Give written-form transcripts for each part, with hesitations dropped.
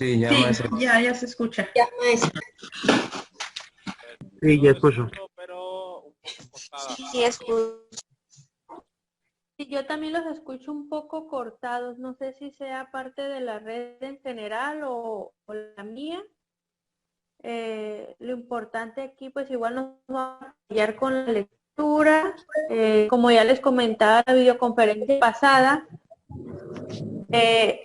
Sí, ya Sí, maestra. ya se escucha. Ya, maestra. Sí, Yo ya lo escucho. escucho, pero un poco cortada. Sí, escucho. Sí, yo también los escucho un poco cortados. No sé si sea parte de la red en general o la mía. Lo importante aquí, pues igual nos vamos a apoyar con la lectura. Como ya les comentaba la videoconferencia pasada, eh,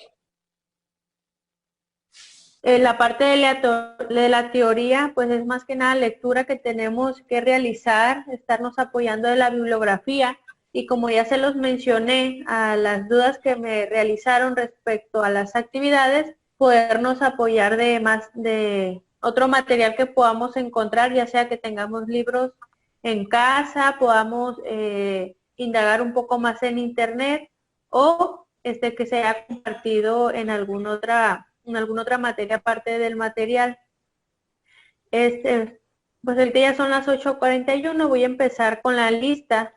la parte de la teoría, pues es más que nada lectura que tenemos que realizar, estarnos apoyando de la bibliografía. Y como ya se los mencioné a las dudas que me realizaron respecto a las actividades, podernos apoyar de otro material que podamos encontrar, ya sea que tengamos libros en casa, podamos indagar un poco más en internet o que se haya compartido en alguna otra materia aparte del material. Pues el día son las 8:41, voy a empezar con la lista.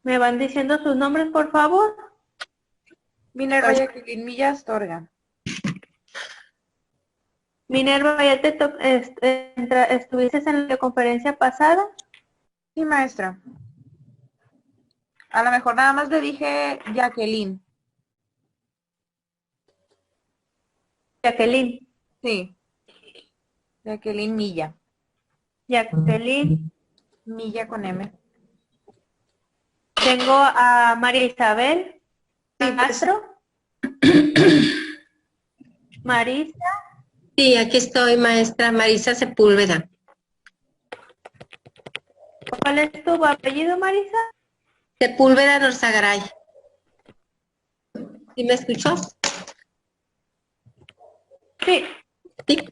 ¿Me van diciendo sus nombres, por favor? Minerva Jacqueline Milla Astorga. Minerva, ¿ya estuviste en la conferencia pasada? Sí, maestra. A lo mejor nada más le dije Jacqueline. Jacqueline. Sí. Jacqueline Milla. Jacqueline. Milla con M. Tengo a María Isabel Castro. Marisa. Sí, aquí estoy, maestra Marisa Sepúlveda. ¿Cuál es tu apellido, Marisa? Sepúlveda Norzagaray. ¿Sí me escuchó? Sí. Sí.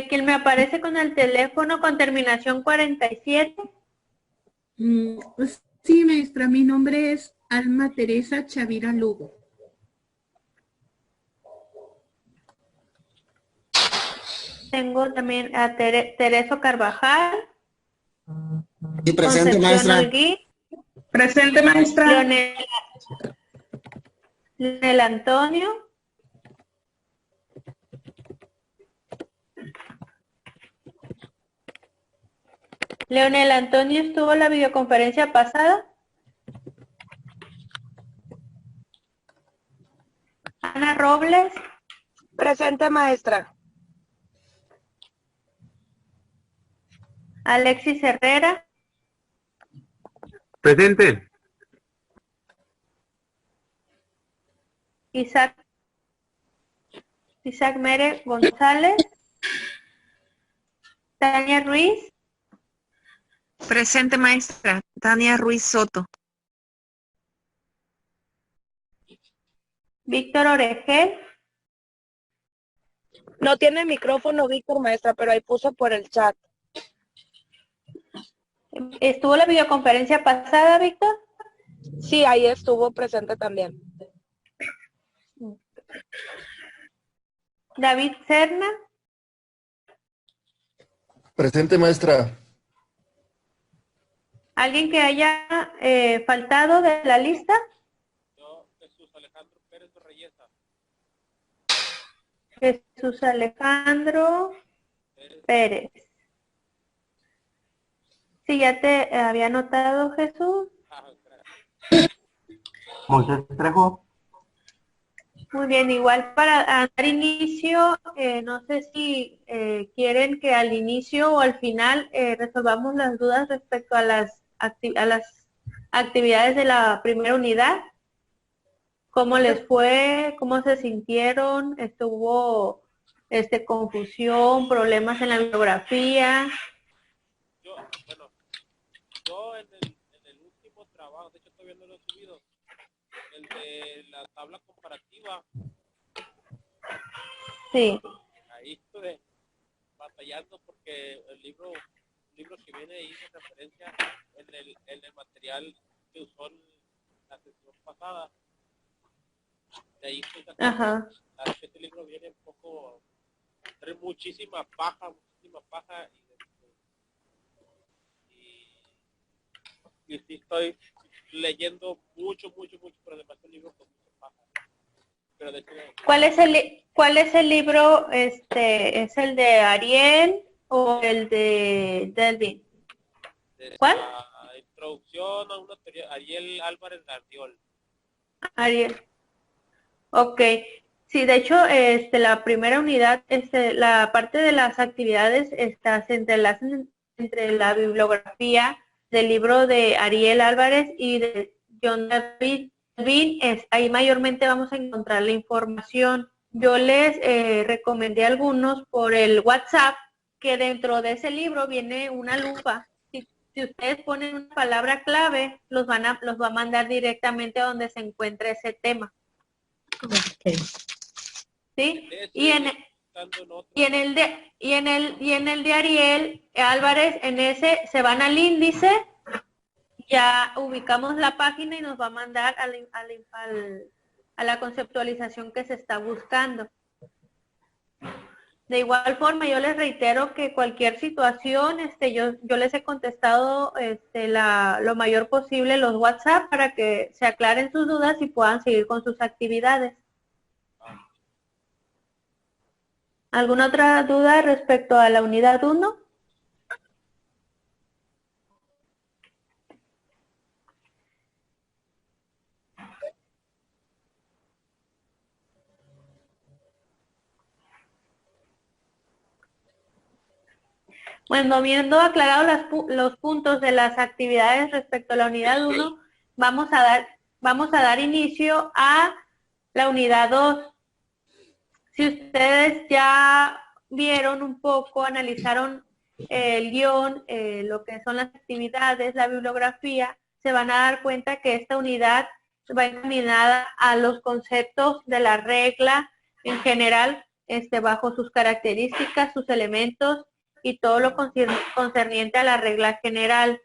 ¿Quién me aparece con el teléfono con terminación 47? Pues sí, maestra, mi nombre es Alma Teresa Chavira Lugo. Tengo también a Tereso Carvajal. Sí, presente, Concepción maestra. Holguín. Presente, maestra. Leonel Antonio. Leonel Antonio estuvo en la videoconferencia pasada. Ana Robles. Presente, maestra. Alexis Herrera. Presente. Isaac Mere González. Tania Ruiz. Presente, maestra. Tania Ruiz Soto. Víctor Oregel. No tiene micrófono, Víctor, maestra, pero ahí puso por el chat. ¿Estuvo la videoconferencia pasada, Víctor? Sí, ahí estuvo presente también. David Serna. Presente, maestra. ¿Alguien que haya faltado de la lista? Yo, Jesús Alejandro Pérez Reyesa. Jesús Alejandro Pérez. Sí, ya te había anotado, Jesús. Moisés Trejo. Muy bien, igual para dar inicio, no sé si quieren que al inicio o al final resolvamos las dudas respecto a las actividades de la primera unidad. ¿Cómo les fue? ¿Cómo se sintieron? ¿Estuvo confusión, problemas en la bibliografía? Yo en el último trabajo, de hecho todavía no lo he subido, el de la tabla comparativa. Sí. Ahí estuve batallando porque el libro que viene ahí de referencia en el material que usó en la sesión pasada. De ahí estoy sacando. Este libro viene un poco, trae muchísima paja y sí estoy leyendo mucho, pero además un libro con mucho paja. Pero de hecho, ¿Cuál es el libro? ¿Es el de Ariel o el de Delvin? ¿Cuál? La introducción a una teoría, Ariel Álvarez Gardiol. Ariel. Ok. Sí, de hecho, la primera unidad, la parte de las actividades se entrelazan entre la bibliografía del libro de Ariel Álvarez y de John David Bean. Ahí mayormente vamos a encontrar la información. Yo les recomendé algunos por el WhatsApp, que dentro de ese libro viene una lupa. Si ustedes ponen una palabra clave, los va a mandar directamente a donde se encuentre ese tema. ¿Sí? Y en el de Ariel Álvarez, en ese se van al índice, ya ubicamos la página y nos va a mandar a la conceptualización que se está buscando. De igual forma, yo les reitero que cualquier situación, yo les he contestado lo mayor posible los WhatsApp para que se aclaren sus dudas y puedan seguir con sus actividades. ¿Alguna otra duda respecto a la unidad 1? Bueno, habiendo aclarado los puntos de las actividades respecto a la unidad 1, vamos a dar inicio a la unidad 2. Si ustedes ya vieron un poco, analizaron el guión, lo que son las actividades, la bibliografía, se van a dar cuenta que esta unidad va encaminada a los conceptos de la regla en general, bajo sus características, sus elementos y todo lo concerniente a la regla general.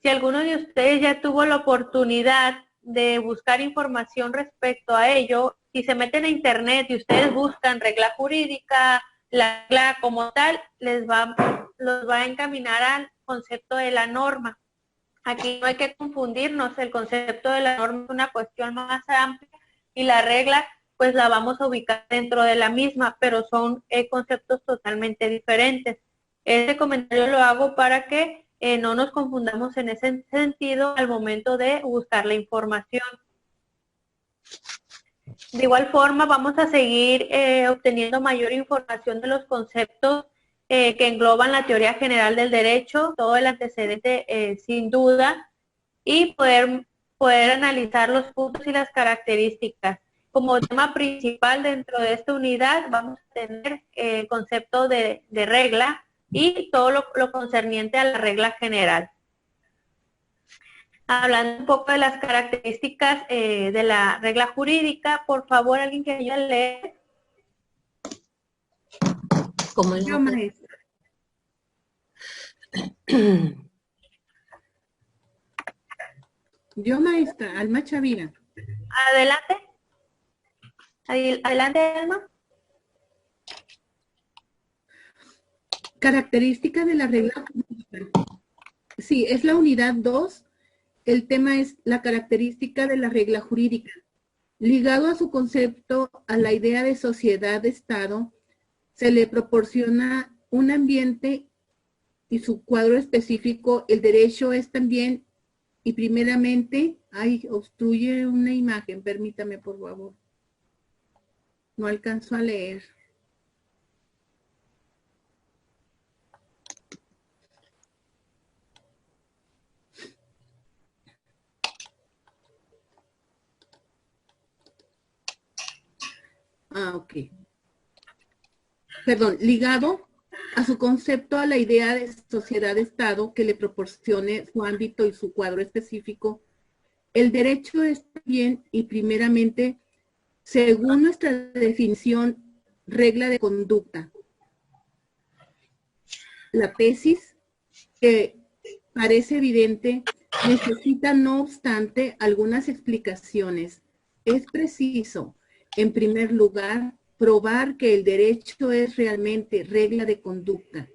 Si alguno de ustedes ya tuvo la oportunidad de buscar información respecto a ello, si se meten a internet y ustedes buscan regla jurídica, la regla como tal, los va a encaminar al concepto de la norma. Aquí no hay que confundirnos, el concepto de la norma es una cuestión más amplia y la regla pues la vamos a ubicar dentro de la misma, pero son conceptos totalmente diferentes. Este comentario lo hago para que no nos confundamos en ese sentido al momento de buscar la información. De igual forma, vamos a seguir obteniendo mayor información de los conceptos que engloban la teoría general del derecho, todo el antecedente sin duda, y poder analizar los puntos y las características. Como tema principal dentro de esta unidad vamos a tener el concepto de regla y todo lo concerniente a la regla general. Hablando un poco de las características de la regla jurídica, por favor, alguien que ayude a leer. Como el Yo, maestra. Yo, maestra, Alma Chavira. Adelante. Adelante, Alma. Características de la regla jurídica. Sí, es la unidad 2. El tema es la característica de la regla jurídica. Ligado a su concepto, a la idea de sociedad-estado, se le proporciona un ambiente y su cuadro específico. El derecho es también, y primeramente, obstruye una imagen, permítame por favor. No alcanzo a leer. Ok. Perdón, ligado a su concepto, a la idea de sociedad-estado que le proporcione su ámbito y su cuadro específico, el derecho es bien y primeramente, según nuestra definición, regla de conducta. La tesis, que parece evidente, necesita no obstante algunas explicaciones. Es preciso, en primer lugar, probar que el derecho es realmente regla de conducta,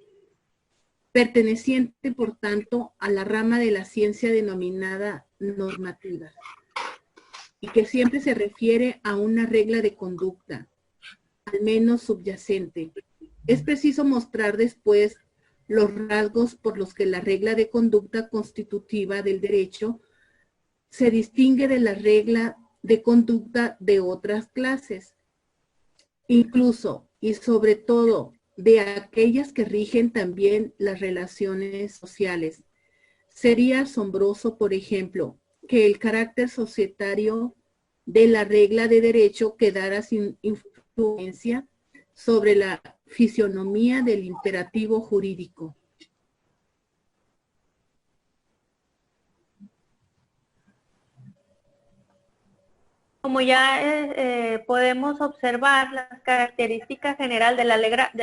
perteneciente, por tanto, a la rama de la ciencia denominada normativas y que siempre se refiere a una regla de conducta, al menos subyacente. Es preciso mostrar después los rasgos por los que la regla de conducta constitutiva del derecho se distingue de la regla de conducta de otras clases, incluso y sobre todo de aquellas que rigen también las relaciones sociales. Sería asombroso, por ejemplo, que el carácter societario de la regla de derecho quedara sin influencia sobre la fisionomía del imperativo jurídico. Como ya podemos observar, la característica general de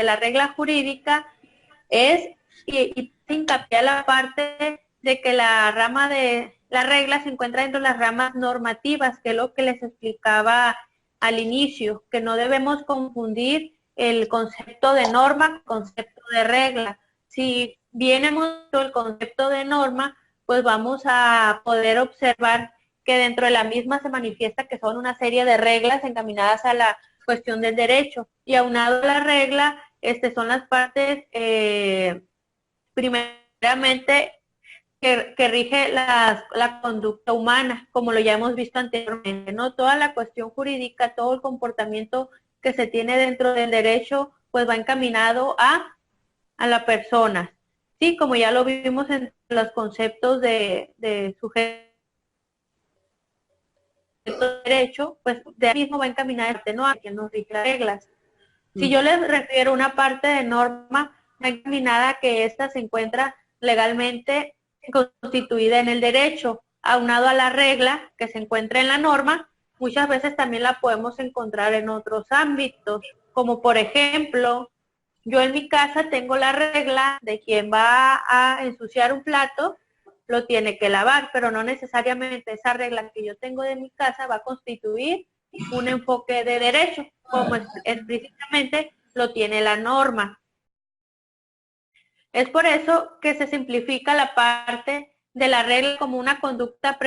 la regla jurídica es, y hincapié a la parte de que la rama de la regla se encuentra dentro de las ramas normativas, que es lo que les explicaba al inicio, que no debemos confundir el concepto de norma con el concepto de regla. Si viene mucho el concepto de norma, pues vamos a poder observar que dentro de la misma se manifiesta que son una serie de reglas encaminadas a la cuestión del derecho. Y aunado a la regla, son las partes, primeramente, que rige la conducta humana, como lo ya hemos visto anteriormente, ¿no? Toda la cuestión jurídica, todo el comportamiento que se tiene dentro del derecho, pues va encaminado a la persona. Sí, como ya lo vimos en los conceptos de sujeto derecho, pues de ahí mismo va encaminado, ¿no?, a quien nos rige las reglas. Si yo les refiero a una parte de norma, va encaminada a que ésta se encuentra legalmente constituida en el derecho, aunado a la regla que se encuentra en la norma. Muchas veces también la podemos encontrar en otros ámbitos, como por ejemplo, yo en mi casa tengo la regla de quien va a ensuciar un plato, lo tiene que lavar, pero no necesariamente esa regla que yo tengo de mi casa va a constituir un enfoque de derecho, como explícitamente lo tiene la norma. Es por eso que se simplifica la parte de la regla como una conducta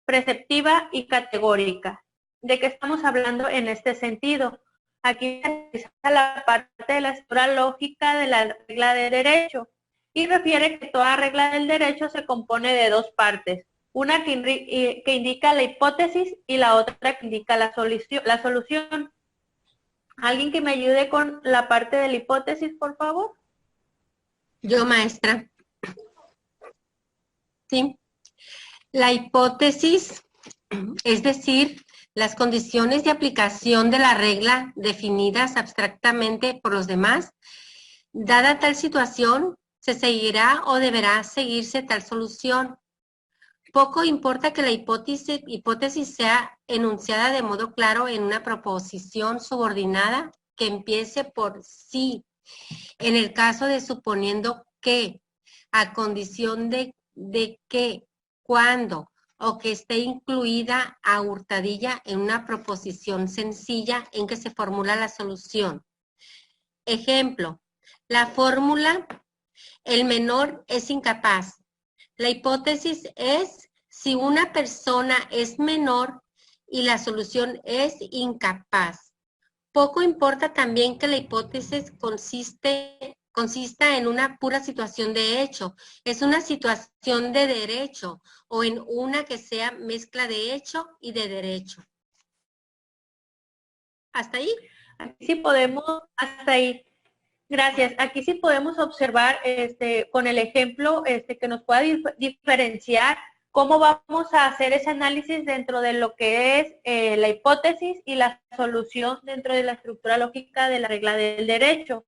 preceptiva y categórica. ¿De qué estamos hablando en este sentido? Aquí está la parte de la estructura lógica de la regla de derecho y refiere que toda regla del derecho se compone de dos partes, una que indica la hipótesis y la otra que indica la solución. ¿Alguien que me ayude con la parte de la hipótesis, por favor? Yo, maestra. Sí. La hipótesis, es decir, las condiciones de aplicación de la regla definidas abstractamente por los demás, dada tal situación, se seguirá o deberá seguirse tal solución. Poco importa que la hipótesis sea enunciada de modo claro en una proposición subordinada que empiece por sí, en el caso de suponiendo que, a condición de que, cuando, o que esté incluida a hurtadilla en una proposición sencilla en que se formula la solución. Ejemplo, la fórmula, el menor es incapaz. La hipótesis es si una persona es menor y la solución es incapaz. Poco importa también que la hipótesis consista en una pura situación de hecho, es una situación de derecho o en una que sea mezcla de hecho y de derecho. ¿Hasta ahí? Aquí sí podemos, hasta ahí. Gracias. Aquí sí podemos observar con el ejemplo que nos pueda diferenciar cómo vamos a hacer ese análisis dentro de lo que es la hipótesis y la solución dentro de la estructura lógica de la regla del derecho.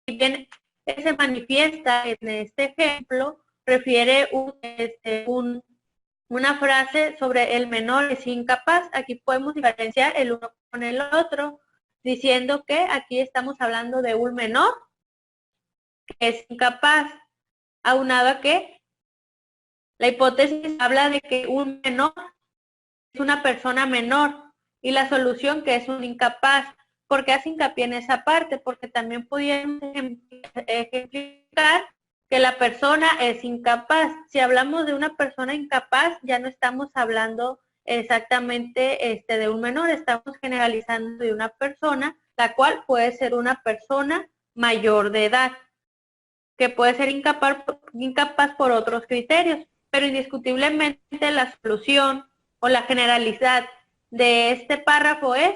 Si bien se manifiesta en este ejemplo, refiere una frase sobre el menor es incapaz. Aquí podemos diferenciar el uno con el otro, diciendo que aquí estamos hablando de un menor que es incapaz, aunado a que la hipótesis habla de que un menor es una persona menor y la solución que es un incapaz. ¿Por qué hace hincapié en esa parte? Porque también podríamos ejemplificar que la persona es incapaz. Si hablamos de una persona incapaz, ya no estamos hablando exactamente de un menor, estamos generalizando de una persona, la cual puede ser una persona mayor de edad, que puede ser incapaz por otros criterios, pero indiscutiblemente la solución o la generalidad de este párrafo es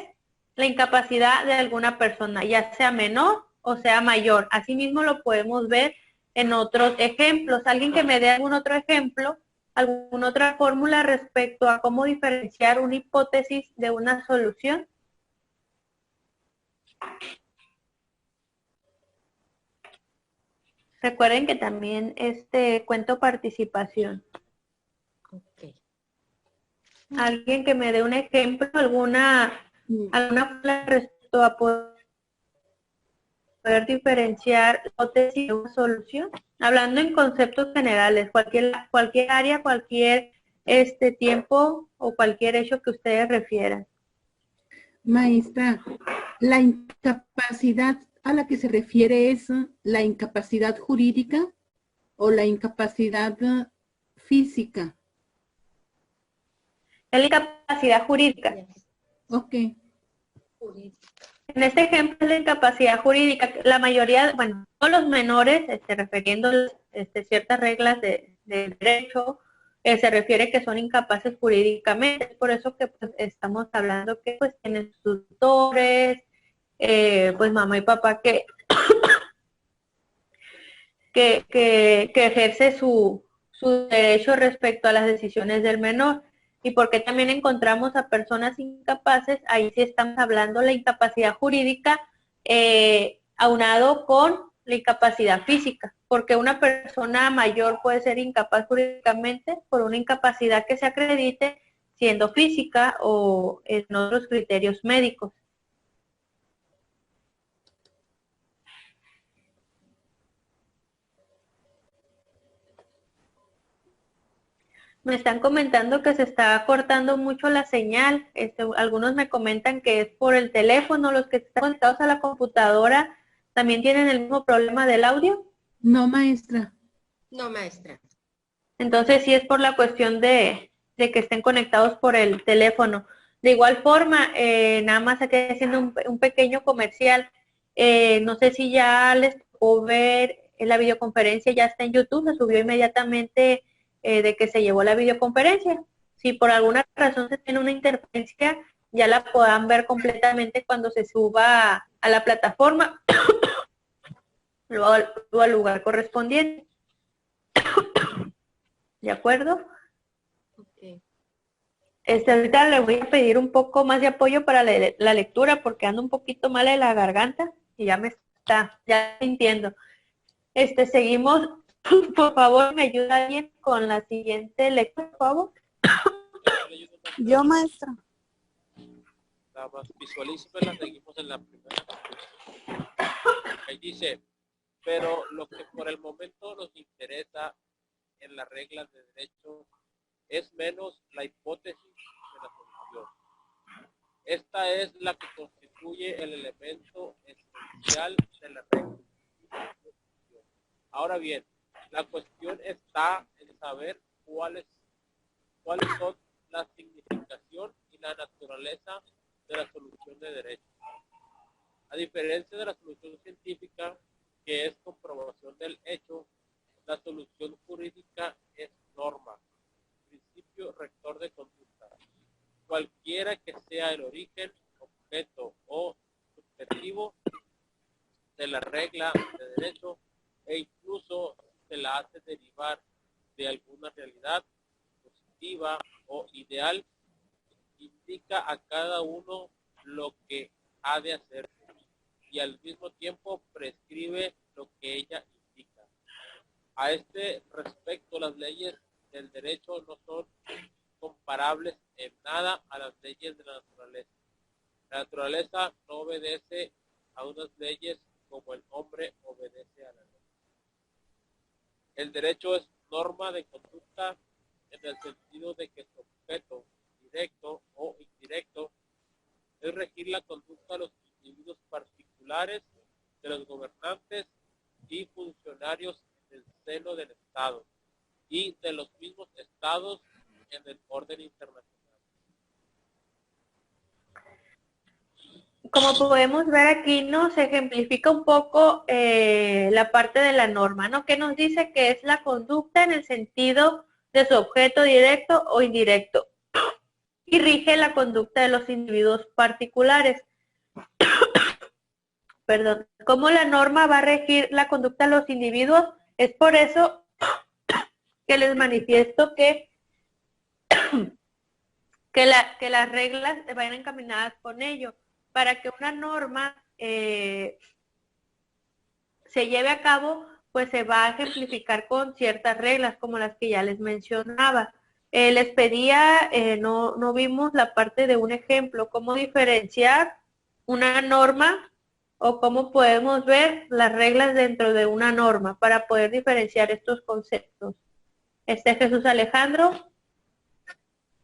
la incapacidad de alguna persona, ya sea menor o sea mayor. Asimismo lo podemos ver en otros ejemplos. Alguien que me dé algún otro ejemplo, alguna otra fórmula respecto a cómo diferenciar una hipótesis de una solución. Recuerden que también cuento participación. Ok. Alguien que me dé un ejemplo, alguna fórmula respecto a poder diferenciar hipótesis de una solución. Hablando en conceptos generales, cualquier área, cualquier tiempo o cualquier hecho que ustedes refieran. Maestra, la incapacidad a la que se refiere es la incapacidad jurídica o la incapacidad física. Es la incapacidad jurídica. Ok. En este ejemplo es la incapacidad jurídica. La mayoría, bueno, todos los menores, refiriendo ciertas reglas de derecho, se refiere que son incapaces jurídicamente. Es por eso que pues, estamos hablando que pues tienen sus tutores, pues mamá y papá que ejerce su derecho respecto a las decisiones del menor. Y porque también encontramos a personas incapaces, ahí sí estamos hablando de la incapacidad jurídica aunado con la incapacidad física, porque una persona mayor puede ser incapaz jurídicamente por una incapacidad que se acredite siendo física o en otros criterios médicos. Me están comentando que se está cortando mucho la señal. Algunos me comentan que es por el teléfono. Los que están conectados a la computadora también tienen el mismo problema del audio. No, maestra. No, maestra. Entonces sí es por la cuestión de que estén conectados por el teléfono. De igual forma, nada más aquí haciendo un pequeño comercial. No sé si ya les tocó ver la videoconferencia, ya está en YouTube, se subió inmediatamente de que se llevó la videoconferencia. Si por alguna razón se tiene una interferencia, ya la puedan ver completamente cuando se suba a la plataforma, luego al lugar correspondiente. ¿De acuerdo? Okay. Ahorita le voy a pedir un poco más de apoyo para la lectura porque ando un poquito mal de la garganta y ya sintiendo. Seguimos. Por favor, ¿me ayuda alguien con la siguiente lectura, por favor? Yo, maestra. Nada más visualízela, seguimos en la primera. Ahí dice, pero lo que por el momento nos interesa en las reglas de derecho es menos la hipótesis de la solución. Esta es la que constituye el elemento esencial de la regla. Ahora bien, la cuestión está en saber cuáles son la significación y la naturaleza de la solución de derecho. A diferencia de la solución científica, que es comprobación del hecho, la solución jurídica es norma, principio rector de conducta. Cualquiera que sea el origen, objeto o subjetivo de la regla de derecho, e incluso se la hace derivar de alguna realidad positiva o ideal, indica a cada uno lo que ha de hacerse y al mismo tiempo prescribe lo que ella indica. A este respecto, las leyes del derecho no son comparables en nada a las leyes de la naturaleza. La naturaleza no obedece a unas leyes como el hombre obedece a la ley. El derecho es norma de conducta en el sentido de que su objeto, directo o indirecto, es regir la conducta de los individuos particulares, de los gobernantes y funcionarios en el seno del Estado y de los mismos estados en el orden internacional. Como podemos ver aquí, ¿no? Se ejemplifica un poco la parte de la norma, ¿no? Que nos dice que es la conducta en el sentido de su objeto directo o indirecto y rige la conducta de los individuos particulares. Perdón. ¿Cómo la norma va a regir la conducta de los individuos? Es por eso que les manifiesto que las reglas vayan encaminadas con ello. Para que una norma se lleve a cabo, pues se va a ejemplificar con ciertas reglas, como las que ya les mencionaba. Les pedía, no vimos la parte de un ejemplo, cómo diferenciar una norma o cómo podemos ver las reglas dentro de una norma para poder diferenciar estos conceptos. Jesús Alejandro,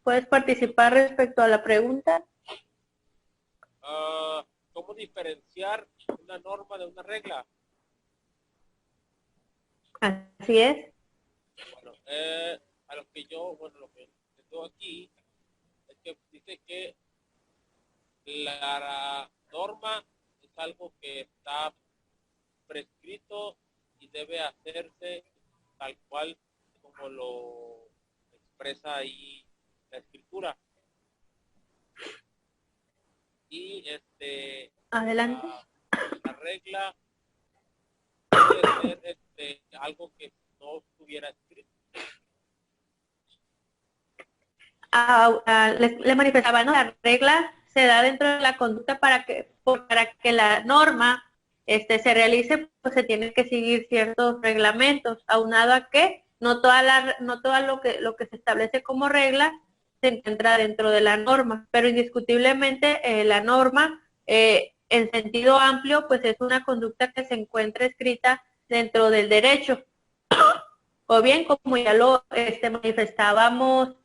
¿puedes participar respecto a la pregunta? ¿Cómo diferenciar una norma de una regla? Así es. Bueno, a lo que lo que tengo aquí es que dice que la norma es algo que está prescrito y debe hacerse tal cual como lo expresa ahí la escritura. Y adelante. La regla puede ser algo que no estuviera escrito. Le manifestaba, ¿no? La regla se da dentro de la conducta para que la norma se realice, pues se tienen que seguir ciertos reglamentos, aunado a que no todo lo que se establece como regla se encuentra dentro de la norma, pero indiscutiblemente la norma en sentido amplio pues es una conducta que se encuentra escrita dentro del derecho, o bien como ya lo manifestábamos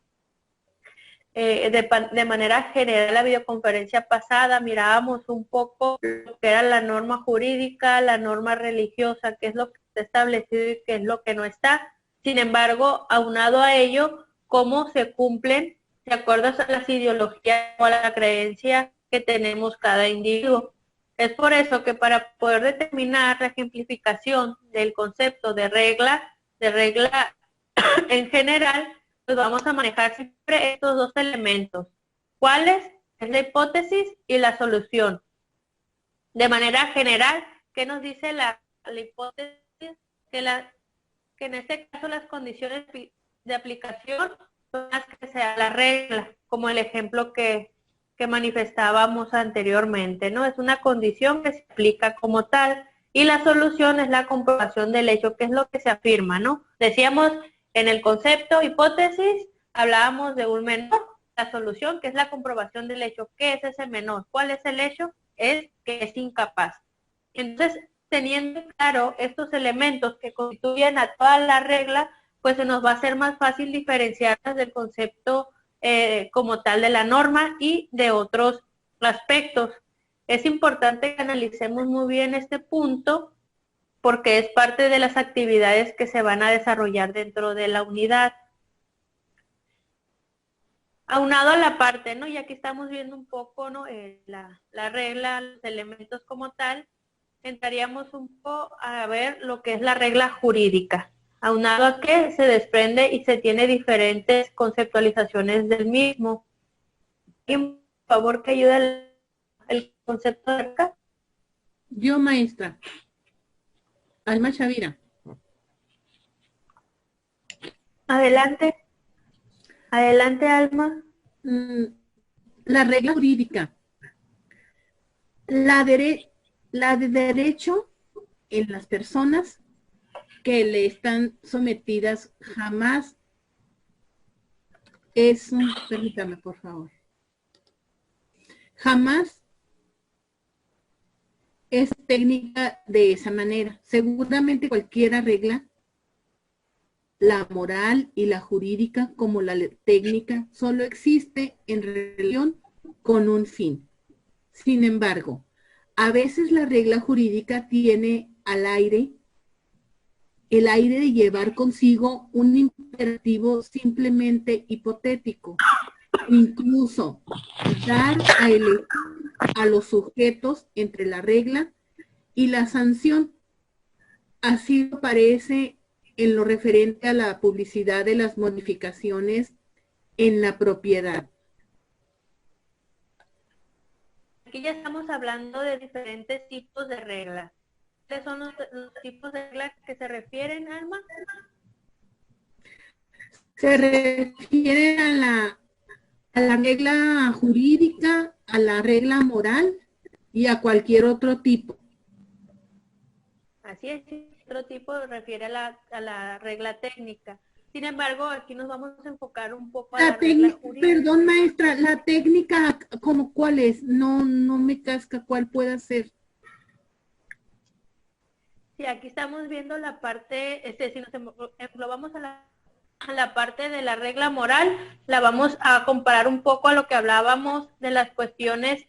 de manera general la videoconferencia pasada, mirábamos un poco lo que era la norma jurídica, la norma religiosa, qué es lo que está establecido y qué es lo que no está. Sin embargo, aunado a ello, cómo se cumplen de acuerdo a las ideologías o a la creencia que tenemos cada individuo. Es por eso que para poder determinar la ejemplificación del concepto de regla en general, pues vamos a manejar siempre estos dos elementos. ¿Cuáles? Es la hipótesis y la solución. De manera general, ¿qué nos dice la hipótesis? Que en este caso las condiciones de aplicación son las que sea la regla, como el ejemplo que manifestábamos anteriormente, ¿no? Es una condición que se aplica como tal, y la solución es la comprobación del hecho, que es lo que se afirma, ¿no? Decíamos en el concepto hipótesis, hablábamos de un menor, la solución, que es la comprobación del hecho. ¿Qué es ese menor? ¿Cuál es el hecho? Es que es incapaz. Entonces, teniendo claro estos elementos que constituyen a toda la regla, pues se nos va a hacer más fácil diferenciarlas del concepto como tal de la norma y de otros aspectos. Es importante que analicemos muy bien este punto porque es parte de las actividades que se van a desarrollar dentro de la unidad. Aunado a la parte, ¿no? Y aquí estamos viendo un poco, ¿no? La regla, los elementos como tal, entraríamos un poco a ver lo que es la regla jurídica. Aunado a que se desprende y se tiene diferentes conceptualizaciones del mismo. Y por favor que ayude el concepto de acá. Yo, maestra. Alma Chavira. Adelante. Adelante, Alma. La regla jurídica. La de derecho en las personas que le están sometidas jamás es, permítame por favor, jamás es técnica de esa manera. Seguramente cualquier regla, la moral y la jurídica como la técnica, solo existe en relación con un fin. Sin embargo, a veces la regla jurídica tiene al aire el aire de llevar consigo un imperativo simplemente hipotético, incluso dar a elegir a los sujetos entre la regla y la sanción. Así lo parece en lo referente a la publicidad de las modificaciones en la propiedad. Aquí ya estamos hablando de diferentes tipos de reglas. ¿Cuáles son los tipos de reglas que se refieren, Alma? Se refiere a la regla jurídica, a la regla moral y a cualquier otro tipo. Así es, otro tipo refiere a la regla técnica. Sin embargo, aquí nos vamos a enfocar un poco a la regla jurídica. Perdón, maestra, la técnica, ¿cómo cuál es? No me casca cuál puede ser. Sí, aquí estamos viendo la parte, si nos englobamos a la parte de la regla moral, la vamos a comparar un poco a lo que hablábamos de las cuestiones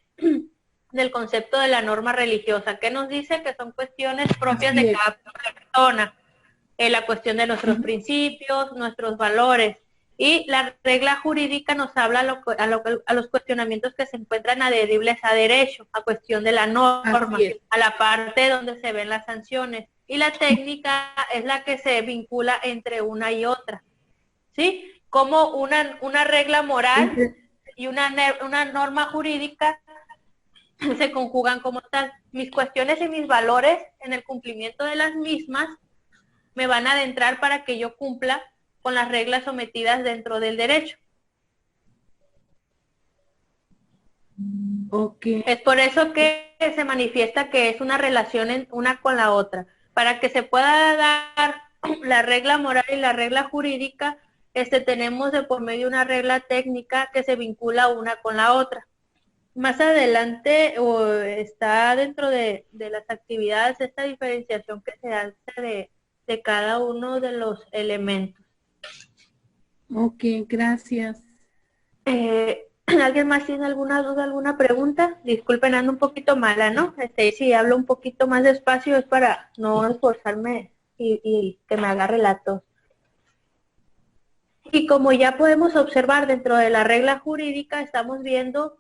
del concepto de la norma religiosa, que nos dice que son cuestiones propias de cada persona, la cuestión de nuestros principios, nuestros valores, y la regla jurídica nos habla a los cuestionamientos que se encuentran adheribles a derecho, a cuestión de la norma, a la parte donde se ven las sanciones, y la técnica es la que se vincula entre una y otra, ¿sí? Como una regla moral y una norma jurídica se conjugan como tal. Mis cuestiones y mis valores en el cumplimiento de las mismas me van a adentrar para que yo cumpla con las reglas sometidas dentro del derecho. Okay. Es por eso que se manifiesta que es una relación en una con la otra. Para que se pueda dar la regla moral y la regla jurídica, tenemos de por medio una regla técnica que se vincula una con la otra. Más adelante está dentro de las actividades esta diferenciación que se hace de cada uno de los elementos. Ok, gracias. ¿Alguien más tiene alguna duda, alguna pregunta? Disculpen, ando un poquito mala, ¿no? Si hablo un poquito más despacio es para no esforzarme y que me agarre la tos. Y como ya podemos observar dentro de la regla jurídica, estamos viendo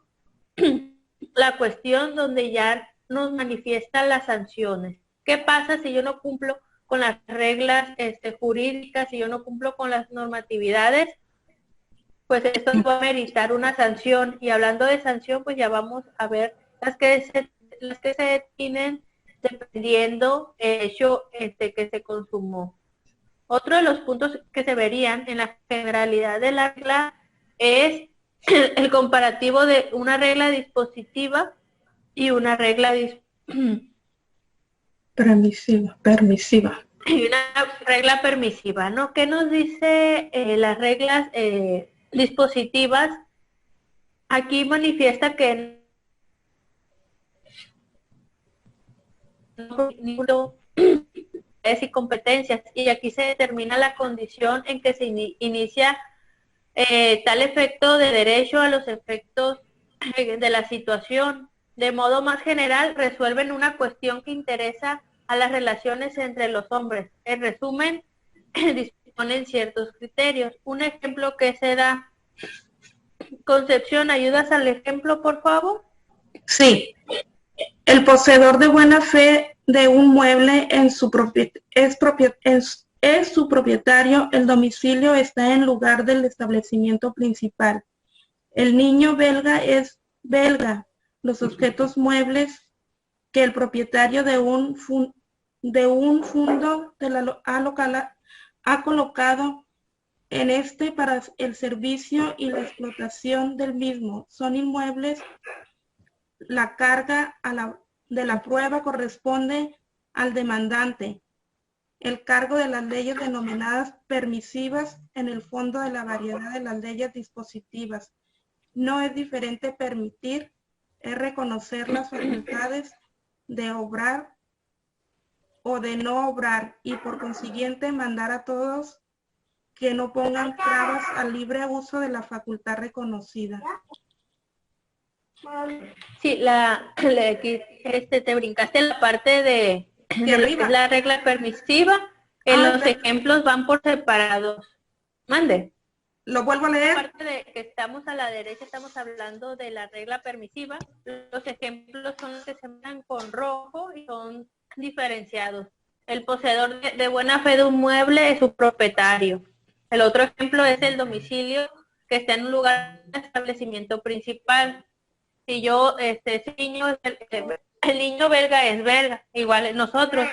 la cuestión donde ya nos manifiestan las sanciones. ¿Qué pasa si yo no cumplo con las reglas jurídicas, si yo no cumplo con las normatividades? Pues esto va a meritar una sanción, y hablando de sanción, pues ya vamos a ver las que se definen dependiendo el hecho que se consumó. Otro de los puntos que se verían en la generalidad de la regla es el comparativo de una regla dispositiva y una regla permisiva. Y una regla permisiva, ¿no? ¿Qué nos dice las reglas dispositivas? Aquí manifiesta que no y competencias, y aquí se determina la condición en que se inicia tal efecto de derecho a los efectos de la situación. De modo más general, resuelven una cuestión que interesa a las relaciones entre los hombres. En resumen, disponen ciertos criterios. Un ejemplo que se da. Concepción, ¿ayudas al ejemplo, por favor? Sí. El poseedor de buena fe de un mueble es su propietario, el domicilio está en lugar del establecimiento principal. El niño belga es belga. Los objetos muebles que el propietario de un fondo ha colocado en para el servicio y la explotación del mismo son inmuebles. La carga de la prueba corresponde al demandante. El cargo de las leyes denominadas permisivas en el fondo de la variedad de las leyes dispositivas. No es diferente permitir, es reconocer las facultades de obrar o de no obrar, y por consiguiente mandar a todos que no pongan trabas al libre uso de la facultad reconocida. Sí, te brincaste la parte de arriba. la regla permisiva, Los ejemplos van por separados. Mande. Lo vuelvo a leer. Aparte de que estamos a la derecha, estamos hablando de la regla permisiva. Los ejemplos son los que se marcan con rojo y son diferenciados. El poseedor de buena fe de un mueble es su propietario. El otro ejemplo es el domicilio que está en un lugar de establecimiento principal. Si yo, ese niño, el niño belga es belga, igual nosotros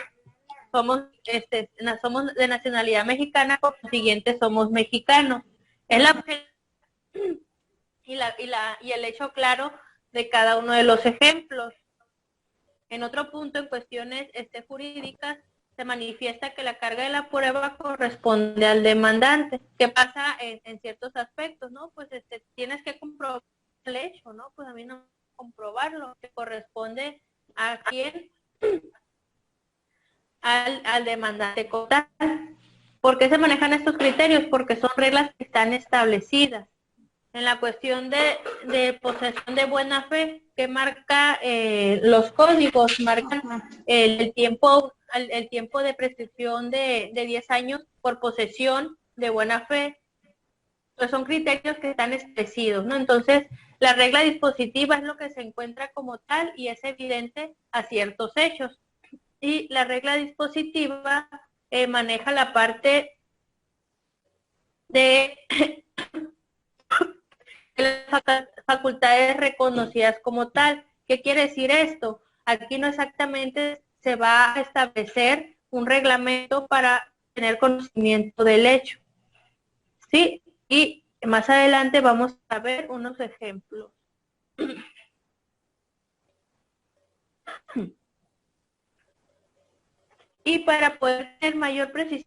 somos de nacionalidad mexicana, por consiguiente somos mexicanos. Es la y el hecho claro de cada uno de los ejemplos. En otro punto, en cuestiones jurídicas, se manifiesta que la carga de la prueba corresponde al demandante. ¿Qué pasa en ciertos aspectos, no? Pues tienes que comprobar el hecho, ¿no? Pues a mí no comprobarlo, que corresponde a quién, al demandante como tal. ¿Por qué se manejan estos criterios? Porque son reglas que están establecidas. En la cuestión de posesión de buena fe, que marca los códigos, marcan el tiempo de prescripción de 10 años por posesión de buena fe. Pues son criterios que están establecidos, ¿no? Entonces, la regla dispositiva es lo que se encuentra como tal y es evidente a ciertos hechos. Y la regla dispositiva maneja la parte de las facultades reconocidas como tal. ¿Qué quiere decir esto? Aquí no exactamente se va a establecer un reglamento para tener conocimiento del hecho. ¿Sí? Y más adelante vamos a ver unos ejemplos. Y para poder tener mayor precisión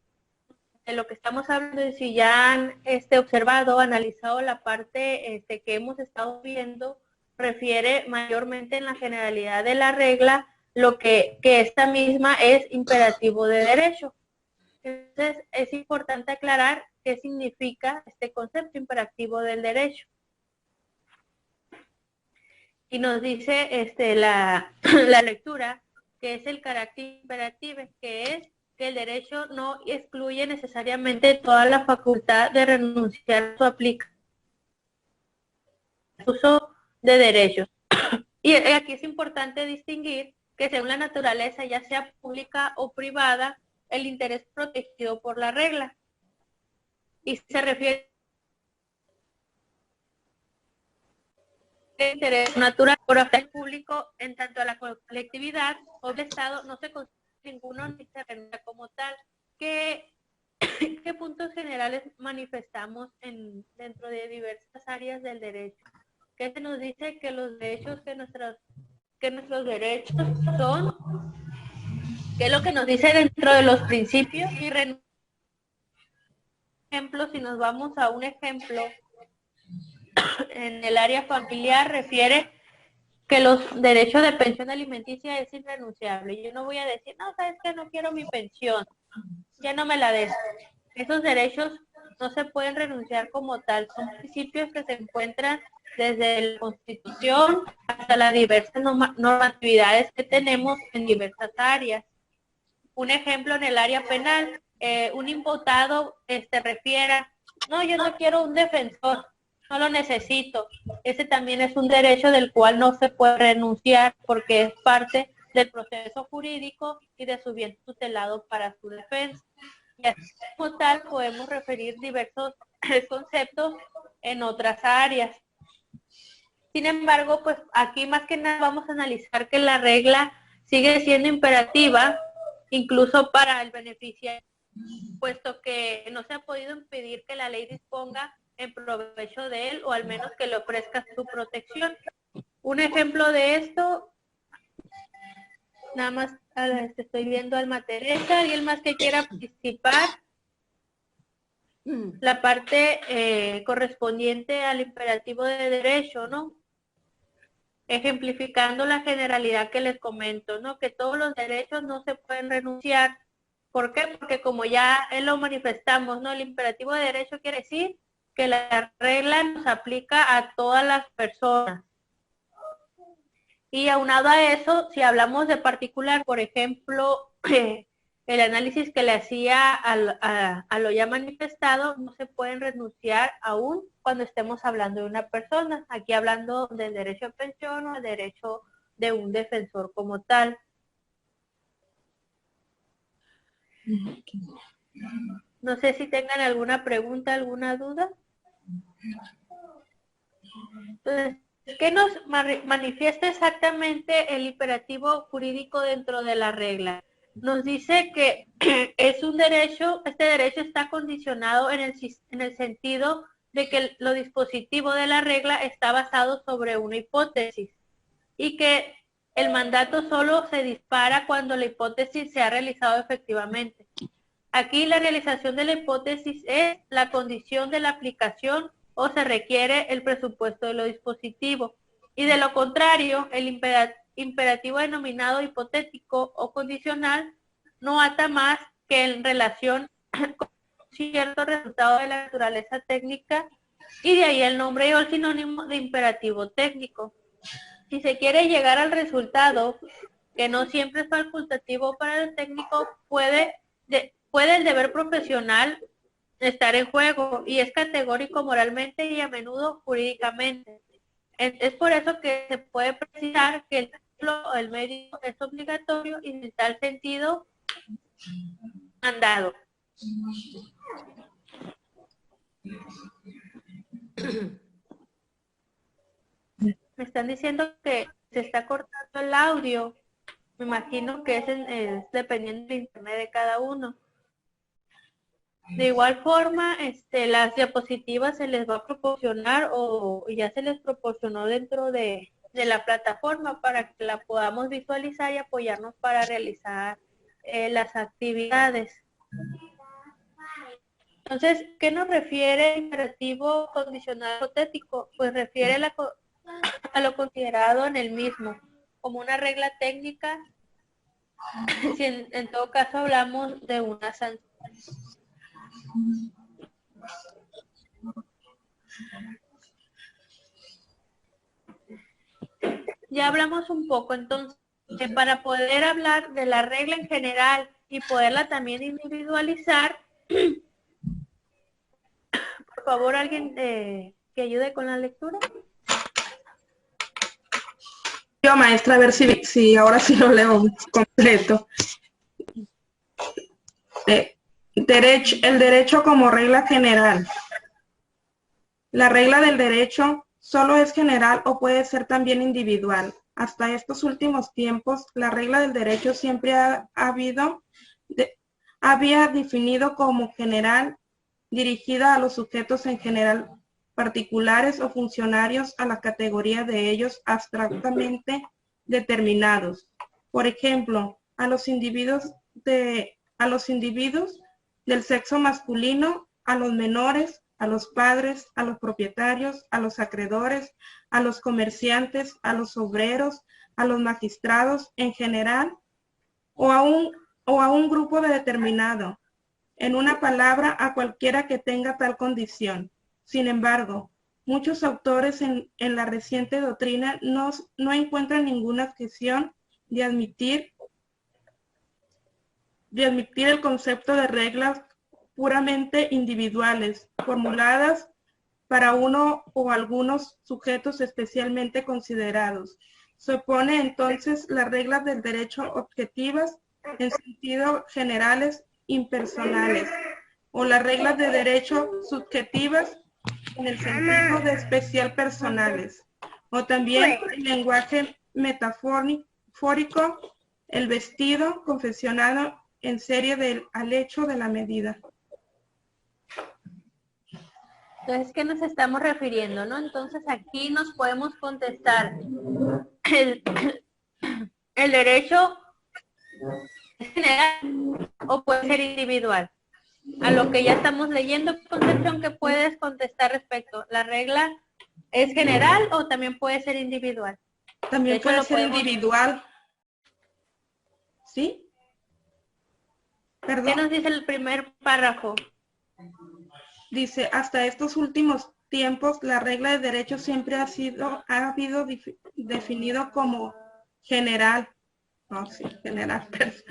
de lo que estamos hablando, y si ya han observado, analizado la parte que hemos estado viendo, refiere mayormente en la generalidad de la regla, lo que esta misma es imperativo de derecho. Entonces, es importante aclarar qué significa este concepto imperativo del derecho. Y nos dice la lectura, que es el carácter imperativo, que es que el derecho no excluye necesariamente toda la facultad de renunciar a su aplicación, uso de derechos. Y aquí es importante distinguir que según la naturaleza, ya sea pública o privada, el interés protegido por la regla. Y se refiere al interés natural por afectar público en tanto a la colectividad o el Estado no se considera ninguno ni se renuncia como tal. ¿Qué puntos generales manifestamos dentro de diversas áreas del derecho? Que se nos dice que los derechos, que nuestros derechos son, que es lo que nos dice dentro de los principios y ejemplo, si nos vamos a un ejemplo en el área familiar, refiere que los derechos de pensión alimenticia es irrenunciable. Yo no voy a decir, no, sabes que no quiero mi pensión, ya no me la des. Esos derechos no se pueden renunciar como tal, son principios que se encuentran desde la Constitución hasta las diversas normatividades que tenemos en diversas áreas. Un ejemplo en el área penal, un imputado refiere, no, yo no quiero un defensor, no lo necesito. Ese también es un derecho del cual no se puede renunciar porque es parte del proceso jurídico y de su bien tutelado para su defensa. Y así como tal podemos referir diversos conceptos en otras áreas. Sin embargo, pues aquí más que nada vamos a analizar que la regla sigue siendo imperativa, incluso para el beneficiario, puesto que no se ha podido impedir que la ley disponga en provecho de él o al menos que le ofrezca su protección. Un ejemplo de esto, nada más estoy viendo Alma Teresa, alguien más que quiera participar, la parte correspondiente al imperativo de derecho, ¿no? Ejemplificando la generalidad que les comento, ¿no? Que todos los derechos no se pueden renunciar. ¿Por qué? Porque como ya lo manifestamos, ¿no? El imperativo de derecho quiere decir que la regla nos aplica a todas las personas. Y aunado a eso, si hablamos de particular, por ejemplo, el análisis que le hacía a lo ya manifestado no se pueden renunciar aún cuando estemos hablando de una persona. Aquí hablando del derecho a pensión o el derecho de un defensor como tal. No sé si tengan alguna pregunta, alguna duda. Entonces, ¿qué nos manifiesta exactamente el imperativo jurídico dentro de la regla? Nos dice que es un derecho, este derecho está condicionado en el sentido de que lo dispositivo de la regla está basado sobre una hipótesis y que el mandato solo se dispara cuando la hipótesis se ha realizado efectivamente. Aquí la realización de la hipótesis es la condición de la aplicación o se requiere el presupuesto de lo dispositivo. Y de lo contrario, el imperativo denominado hipotético o condicional no ata más que en relación con cierto resultado de la naturaleza técnica y de ahí el nombre o el sinónimo de imperativo técnico. Si se quiere llegar al resultado, que no siempre es facultativo para el técnico, puede el deber profesional estar en juego y es categórico moralmente y a menudo jurídicamente. Es por eso que se puede precisar que el título o el medio es obligatorio y en tal sentido mandado. Me están diciendo que se está cortando el audio. Me imagino que es dependiendo del internet de cada uno. De igual forma, las diapositivas se les va a proporcionar o ya se les proporcionó dentro de la plataforma para que la podamos visualizar y apoyarnos para realizar las actividades. Entonces, ¿qué nos refiere el imperativo condicional hipotético? Pues refiere a lo considerado en el mismo, como una regla técnica, si en todo caso hablamos de una sanción. Ya hablamos un poco, entonces, para poder hablar de la regla en general y poderla también individualizar, por favor, alguien que ayude con la lectura. Yo, maestra, a ver si ahora sí lo leo completo. El derecho como regla general. La regla del derecho solo es general o puede ser también individual. Hasta estos últimos tiempos, la regla del derecho siempre había definido como general, dirigida a los sujetos en general, particulares o funcionarios a la categoría de ellos abstractamente determinados. Por ejemplo, a los individuos del sexo masculino, a los menores, a los padres, a los propietarios, a los acreedores, a los comerciantes, a los obreros, a los magistrados en general, o a un grupo determinado. En una palabra, a cualquiera que tenga tal condición. Sin embargo, muchos autores en la reciente doctrina no encuentran ninguna objeción de admitir el concepto de reglas puramente individuales, formuladas para uno o algunos sujetos especialmente considerados. Se opone entonces las reglas del derecho objetivas en sentido generales impersonales, o las reglas de derecho subjetivas en el sentido de especial personales, o también el lenguaje metafórico, el vestido confesionado en serie al hecho de la medida. Entonces, ¿qué nos estamos refiriendo, no? Entonces, aquí nos podemos contestar. El derecho es general o puede ser individual. A lo que ya estamos leyendo, Concepción, ¿qué puedes contestar respecto? ¿La regla es general o también puede ser individual? También puede ser individual. ¿Sí? ¿Perdón? ¿Qué nos dice el primer párrafo? Dice, hasta estos últimos tiempos, la regla de derecho siempre ha habido definido como general. No, sí, general, perdón.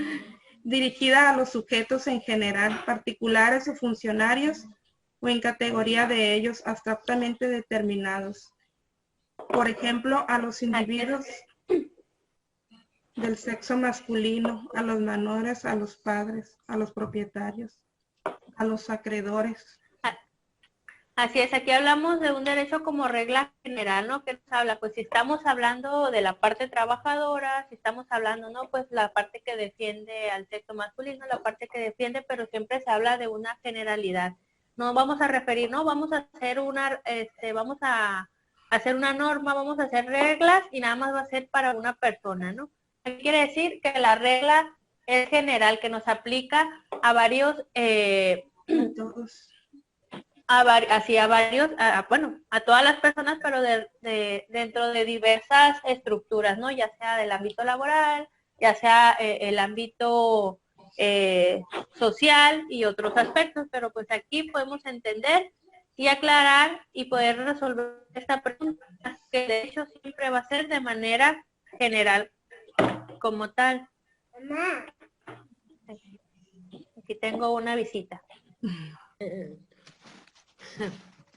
dirigida a los sujetos en general, particulares o funcionarios, o en categoría de ellos abstractamente determinados. Por ejemplo, a los individuos del sexo masculino, a los menores, a los padres, a los propietarios, a los acreedores. Así es, aquí hablamos de un derecho como regla general, ¿no? ¿Qué nos habla? Pues si estamos hablando de la parte trabajadora, si estamos hablando, ¿no? Pues la parte que defiende al sexo masculino, la parte que defiende, pero siempre se habla de una generalidad. No vamos a referir, no, vamos a hacer vamos a hacer una norma, vamos a hacer reglas y nada más va a ser para una persona, ¿no? Aquí quiere decir que la regla es general, que nos aplica a varios, a todas las personas, pero dentro de diversas estructuras, ¿no? Ya sea del ámbito laboral, ya sea el ámbito social y otros aspectos, pero pues aquí podemos entender y aclarar y poder resolver esta pregunta, que de hecho siempre va a ser de manera general como tal. Aquí tengo una visita.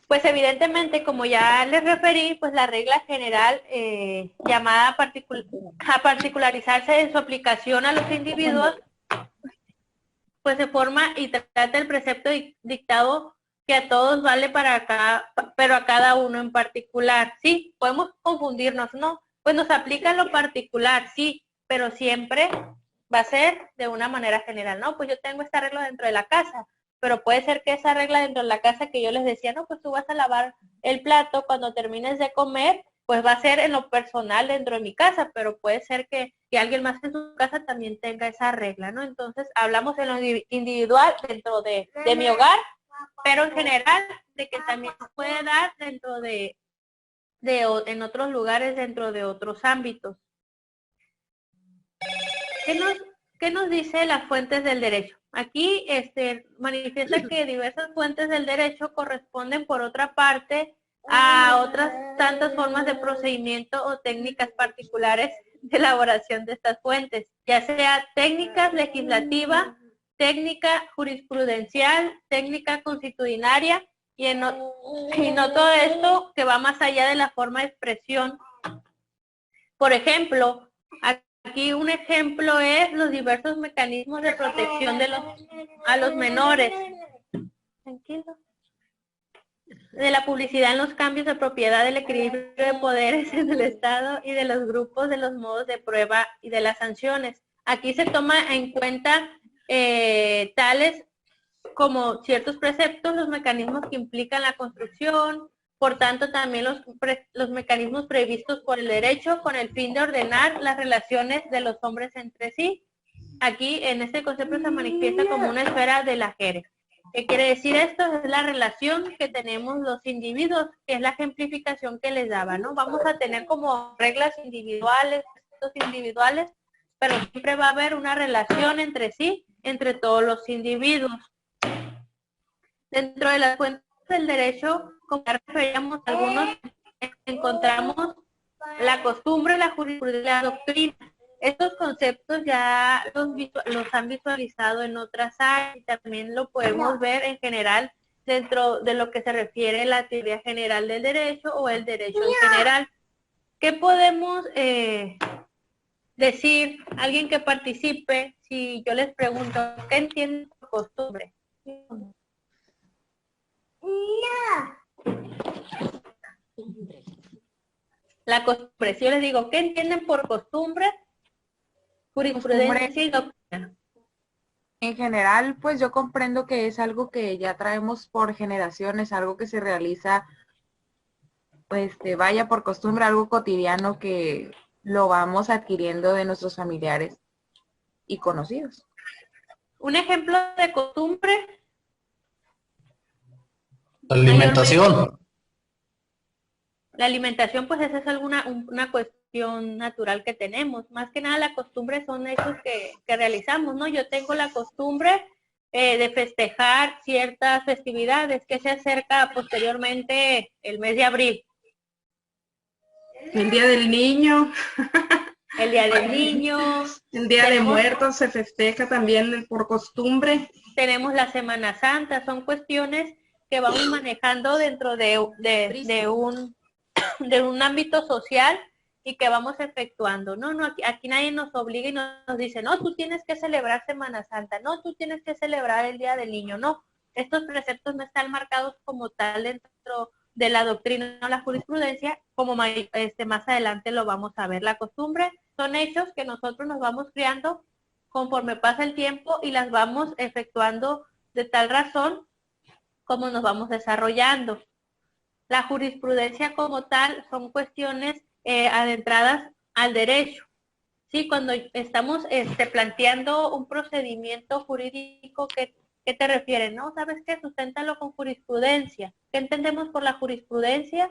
Pues evidentemente, como ya les referí, pues la regla general llamada a particularizarse en su aplicación a los individuos, pues se forma y trata el precepto dictado que a todos vale pero a cada uno en particular. Sí, podemos confundirnos, ¿no? Pues nos aplica en lo particular, sí, pero siempre va a ser de una manera general, ¿no? Pues yo tengo esta regla dentro de la casa, pero puede ser que esa regla dentro de la casa que yo les decía, no, pues tú vas a lavar el plato cuando termines de comer, pues va a ser en lo personal dentro de mi casa, pero puede ser que alguien más en su casa también tenga esa regla, ¿no? Entonces hablamos en lo individual dentro de mi hogar, pero en general de que también se puede dar dentro en otros lugares, dentro de otros ámbitos. ¿Qué nos dice las fuentes del derecho? Aquí manifiesta que diversas fuentes del derecho corresponden, por otra parte, a otras tantas formas de procedimiento o técnicas particulares de elaboración de estas fuentes, ya sea técnicas legislativa, técnica jurisprudencial, técnica constitucionaria, y no todo esto que va más allá de la forma de expresión. Por ejemplo, aquí un ejemplo es los diversos mecanismos de protección a los menores. Tranquilo. De la publicidad en los cambios de propiedad, del equilibrio de poderes en el Estado y de los grupos, de los modos de prueba y de las sanciones. Aquí se toma en cuenta tales como ciertos preceptos, los mecanismos que implican la construcción, por tanto también los mecanismos previstos por el derecho con el fin de ordenar las relaciones de los hombres entre sí. Aquí en este concepto se manifiesta como una esfera de la jerez. ¿Qué quiere decir esto? Es la relación que tenemos los individuos, que es la ejemplificación que les daba, ¿no? Vamos a tener como reglas individuales, pero siempre va a haber una relación entre sí, entre todos los individuos. Dentro de las fuentes del derecho, como ya referíamos algunos, encontramos la costumbre, la jurisprudencia, la doctrina. Estos conceptos ya los han visualizado en otras áreas y también lo podemos ver en general dentro de lo que se refiere a la teoría general del derecho o el derecho en general. ¿Qué podemos decir? Alguien que participe, si yo les pregunto, ¿qué entienden por costumbre? La costumbre, si yo les digo, ¿qué entienden por costumbre? Jurisprudencia y doctrina. En general, pues yo comprendo que es algo que ya traemos por generaciones, algo que se realiza, pues vaya por costumbre, algo cotidiano que lo vamos adquiriendo de nuestros familiares y conocidos. Un ejemplo de costumbre. La alimentación. La alimentación, pues esa es una cuestión natural que tenemos. Más que nada la costumbre son hechos que realizamos, ¿no? Yo tengo la costumbre de festejar ciertas festividades que se acerca posteriormente el mes de abril. El Día del Niño. el Día del Niño. El Día de Muertos se festeja también por costumbre. Tenemos la Semana Santa, son cuestiones que vamos manejando dentro de un ámbito social y que vamos efectuando. No, aquí nadie nos obliga y nos dice, no, tú tienes que celebrar Semana Santa, no, tú tienes que celebrar el Día del Niño, no. Estos preceptos no están marcados como tal dentro de la doctrina o la jurisprudencia, como más adelante lo vamos a ver. La costumbre son hechos que nosotros nos vamos creando conforme pasa el tiempo y las vamos efectuando de tal razón como nos vamos desarrollando. La jurisprudencia como tal son cuestiones adentradas al derecho. Sí, cuando estamos planteando un procedimiento jurídico, ¿qué te refiere? No, ¿sabes qué? Susténtalo con jurisprudencia. ¿Qué entendemos por la jurisprudencia?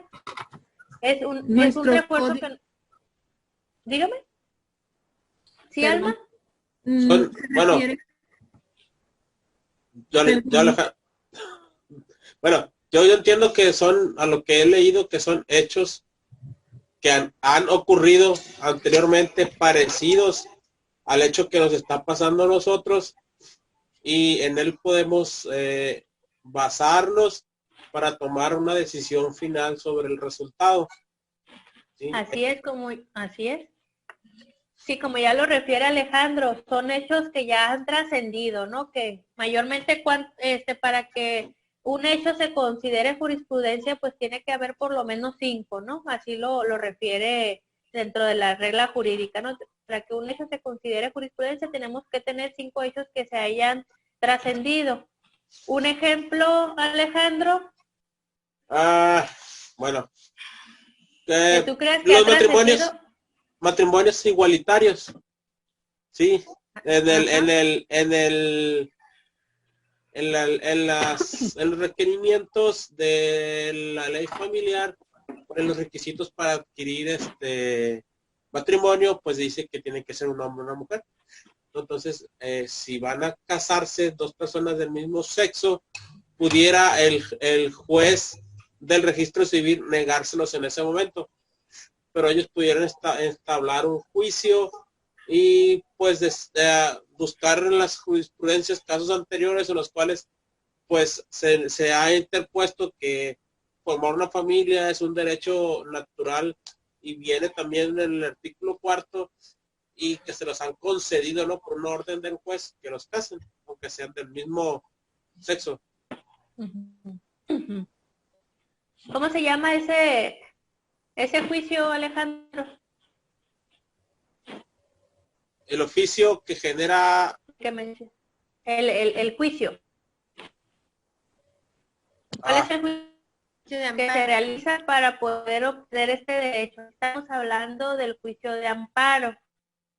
Es un refuerzo que... Dígame. ¿Sí, Alma? Bueno, yo entiendo que son, a lo que he leído, que son hechos que han ocurrido anteriormente parecidos al hecho que nos está pasando a nosotros, y en él podemos basarnos para tomar una decisión final sobre el resultado. ¿Sí? Así es. Sí, como ya lo refiere Alejandro, son hechos que ya han trascendido, ¿no? Que mayormente para que un hecho se considere jurisprudencia, pues tiene que haber por lo menos 5, ¿no? Así lo refiere dentro de la regla jurídica, ¿no? Para que un hecho se considere jurisprudencia, tenemos que tener 5 hechos que se hayan trascendido. ¿Un ejemplo, Alejandro? Bueno. ¿Que tú creas que los matrimonios igualitarios, sí, en los requerimientos de la ley familiar, en los requisitos para adquirir matrimonio, pues dice que tiene que ser un hombre y una mujer. Entonces, si van a casarse dos personas del mismo sexo, pudiera el juez del registro civil negárselos en ese momento, pero ellos pudieran entablar un juicio y pues buscar en las jurisprudencias casos anteriores en los cuales pues se ha interpuesto que formar una familia es un derecho natural y viene también en el artículo 4, y que se los han concedido, ¿no?, por una orden del juez que los casen, aunque sean del mismo sexo. ¿Cómo se llama ese juicio, Alejandro? El oficio que genera... El juicio. ¿Cuál es el juicio que se realiza para poder obtener este derecho? Estamos hablando del juicio de amparo.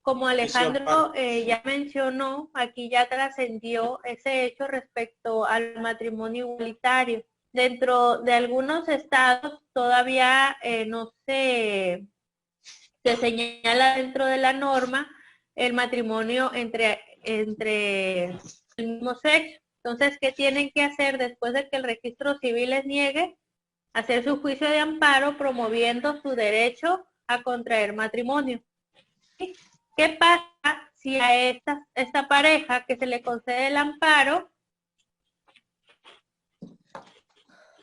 Como Alejandro ya mencionó, aquí ya trascendió ese hecho respecto al matrimonio igualitario. Dentro de algunos estados todavía no se señala dentro de la norma el matrimonio entre el mismo sexo. Entonces, ¿qué tienen que hacer después de que el registro civil les niegue? Hacer su juicio de amparo promoviendo su derecho a contraer matrimonio. ¿Sí? ¿Qué pasa si a esta pareja que se le concede el amparo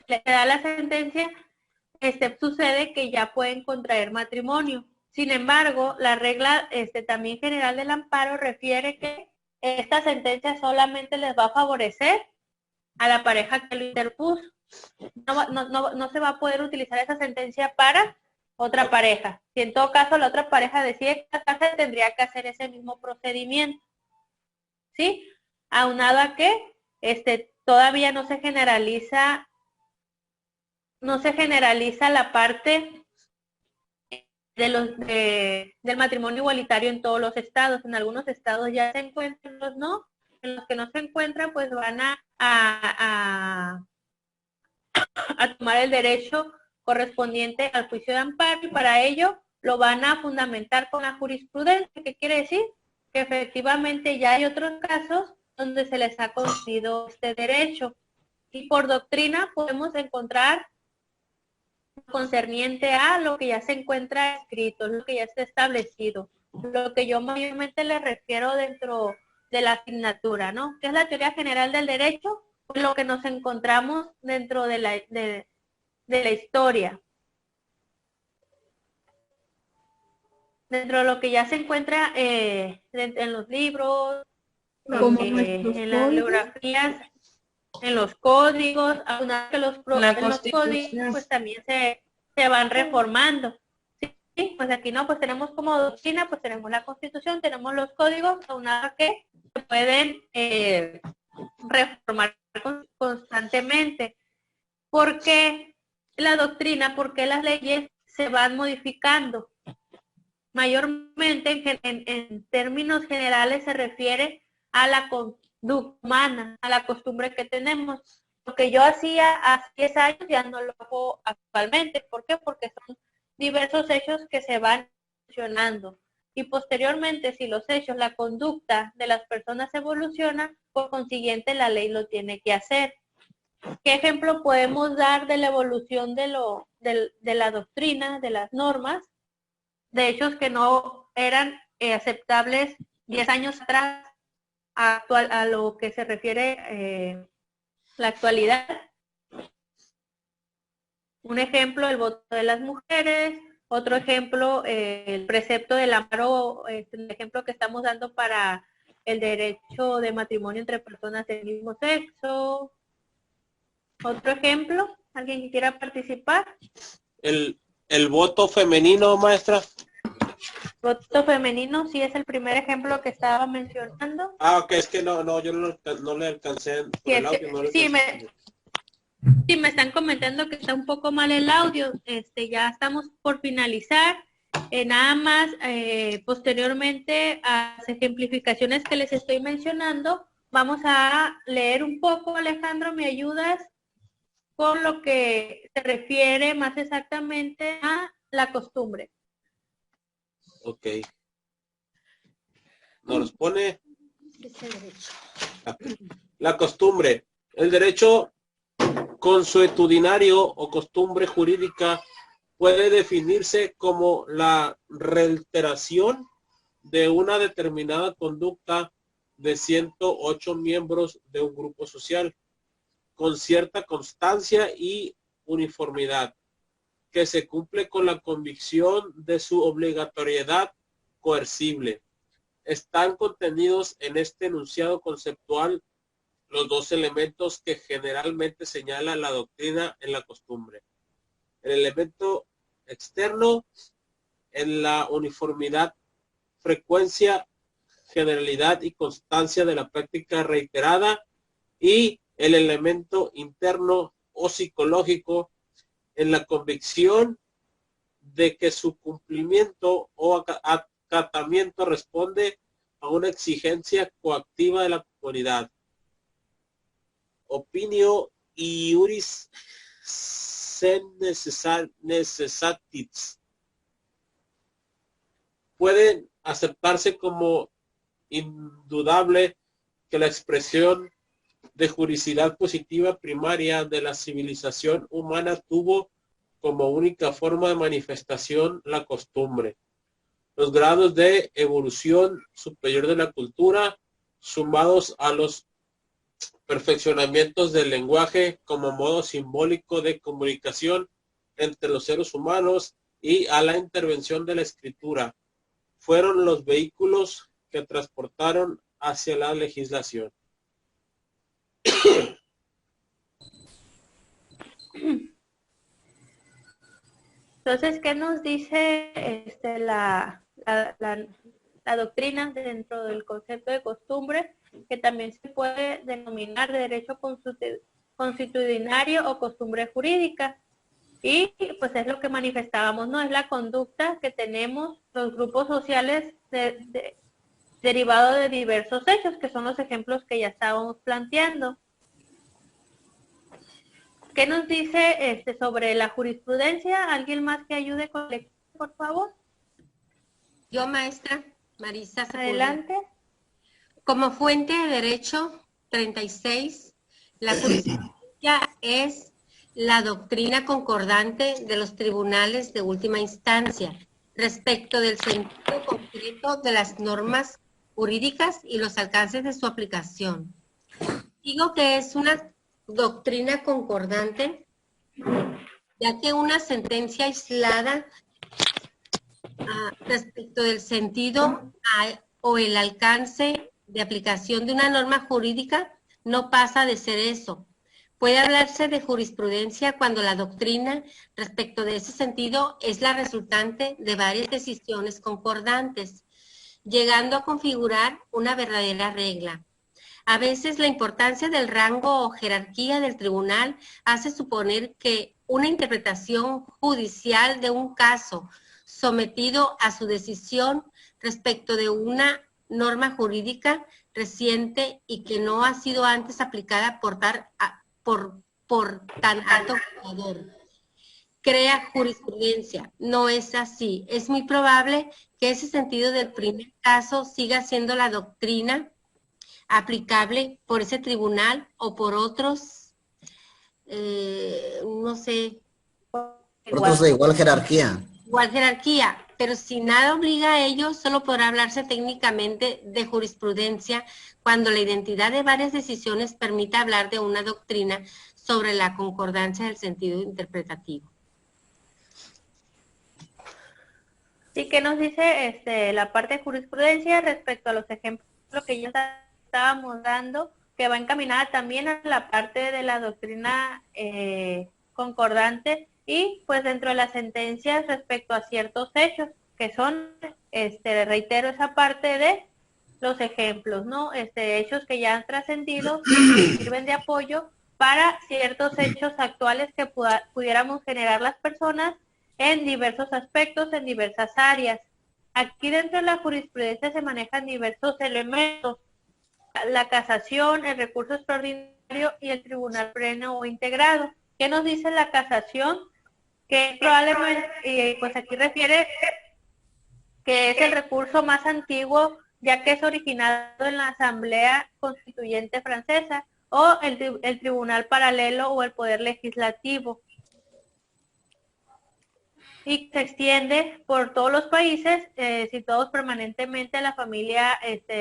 le da la sentencia? Sucede que ya pueden contraer matrimonio. Sin embargo, la regla también general del amparo refiere que esta sentencia solamente les va a favorecer a la pareja que lo interpuso. No se va a poder utilizar esa sentencia para otra pareja. Si en todo caso la otra pareja decide casarse, tendría que hacer ese mismo procedimiento. ¿Sí? Aunado a que todavía no se generaliza la parte del matrimonio igualitario en todos los estados. En algunos estados ya se encuentran, otros no. En los que no se encuentran, pues van a tomar el derecho correspondiente al juicio de amparo, y para ello lo van a fundamentar con la jurisprudencia. ¿Qué quiere decir? Que efectivamente ya hay otros casos donde se les ha concedido este derecho. Y por doctrina podemos encontrar concerniente a lo que ya se encuentra escrito, lo que ya está establecido. lo que yo mayormente le refiero dentro de la asignatura, ¿no? ¿Qué es la teoría general del derecho? Pues lo que nos encontramos dentro de la historia. Dentro de lo que ya se encuentra en los libros, Como en nuestros las códigos. bibliografías, en los códigos, aunado que los La códigos Constitución. pues también se van reformando. Sí, pues aquí no, pues tenemos como doctrina, pues tenemos la Constitución, tenemos los códigos, aunado que se pueden reformar constantemente. ¿Por qué la doctrina? ¿Por qué las leyes se van modificando? Mayormente en términos generales se refiere a la conducta humana, a la costumbre que tenemos. Lo que yo hacía hace 10 años ya no lo hago actualmente. ¿Por qué? Porque son diversos hechos que se van evolucionando. Y posteriormente, si los hechos, la conducta de las personas evoluciona, por consiguiente la ley lo tiene que hacer. ¿Qué ejemplo podemos dar de la evolución de la doctrina, de las normas? De hechos que no eran aceptables 10 años atrás a lo que se refiere la actualidad. Un ejemplo, el voto de las mujeres. Otro ejemplo, el precepto del amparo, el ejemplo que estamos dando para el derecho de matrimonio entre personas del mismo sexo. Otro ejemplo, ¿alguien que quiera participar? El voto femenino, maestra. Voto femenino, sí es el primer ejemplo que estaba mencionando. Ah, ok, es que no, yo no le alcancé. Sí, sí, me están comentando que está un poco mal el audio. Ya estamos por finalizar. Nada más, posteriormente a las ejemplificaciones que les estoy mencionando, vamos a leer un poco. Alejandro, ¿me ayudas con lo que se refiere más exactamente a la costumbre? Ok. Nos pone la costumbre. El derecho consuetudinario o costumbre jurídica puede definirse como la reiteración de una determinada conducta de 108 miembros de un grupo social con cierta constancia y uniformidad, que se cumple con la convicción de su obligatoriedad coercible. Están contenidos en este enunciado conceptual los dos elementos que generalmente señala la doctrina en la costumbre. El elemento externo en la uniformidad, frecuencia, generalidad y constancia de la práctica reiterada, y el elemento interno o psicológico en la convicción de que su cumplimiento o acatamiento responde a una exigencia coactiva de la comunidad. Opinio iuris sen necessatis. Puede aceptarse como indudable que la expresión de juridicidad positiva primaria de la civilización humana tuvo como única forma de manifestación la costumbre. Los grados de evolución superior de la cultura, sumados a los perfeccionamientos del lenguaje como modo simbólico de comunicación entre los seres humanos y a la intervención de la escritura, fueron los vehículos que transportaron hacia la legislación. Entonces, ¿qué nos dice la doctrina dentro del concepto de costumbre? Que también se puede denominar de derecho consuetudinario o costumbre jurídica. Y pues es lo que manifestábamos, ¿no? Es la conducta que tenemos los grupos sociales derivado de diversos hechos, que son los ejemplos que ya estábamos planteando. ¿Qué nos dice sobre la jurisprudencia? ¿Alguien más que ayude con la lectura, por favor? Yo, maestra Marisa Sepúlveda. Adelante. Como fuente de derecho 36, la jurisprudencia es la doctrina concordante de los tribunales de última instancia, respecto del sentido concreto de las normas jurídicas y los alcances de su aplicación. Digo que es una doctrina concordante, ya que una sentencia aislada respecto del sentido o el alcance de aplicación de una norma jurídica no pasa de ser eso. Puede hablarse de jurisprudencia cuando la doctrina respecto de ese sentido es la resultante de varias decisiones concordantes, llegando a configurar una verdadera regla. A veces la importancia del rango o jerarquía del tribunal hace suponer que una interpretación judicial de un caso sometido a su decisión respecto de una norma jurídica reciente y que no ha sido antes aplicada por tan alto jugador, crea jurisprudencia. No es así. Es muy probable que ese sentido del primer caso siga siendo la doctrina aplicable por ese tribunal o por otros, no sé. Otros de igual jerarquía. Igual jerarquía, pero si nada obliga a ello, solo podrá hablarse técnicamente de jurisprudencia cuando la identidad de varias decisiones permita hablar de una doctrina sobre la concordancia del sentido interpretativo. Sí, que nos dice la parte de jurisprudencia respecto a los ejemplos que ya estábamos dando, que va encaminada también a la parte de la doctrina concordante y pues dentro de las sentencias respecto a ciertos hechos, que son, reitero esa parte de los ejemplos, ¿no? Hechos que ya han trascendido y sirven de apoyo para ciertos hechos actuales que pudiéramos generar las personas en diversos aspectos, en diversas áreas. Aquí dentro de la jurisprudencia se manejan diversos elementos: la casación, el recurso extraordinario y el tribunal pleno o integrado. ¿Qué nos dice la casación? Que probablemente, pues aquí refiere que es el recurso más antiguo, ya que es originado en la Asamblea Constituyente Francesa, o el tribunal paralelo o el poder legislativo. Y se extiende por todos los países situados permanentemente a la familia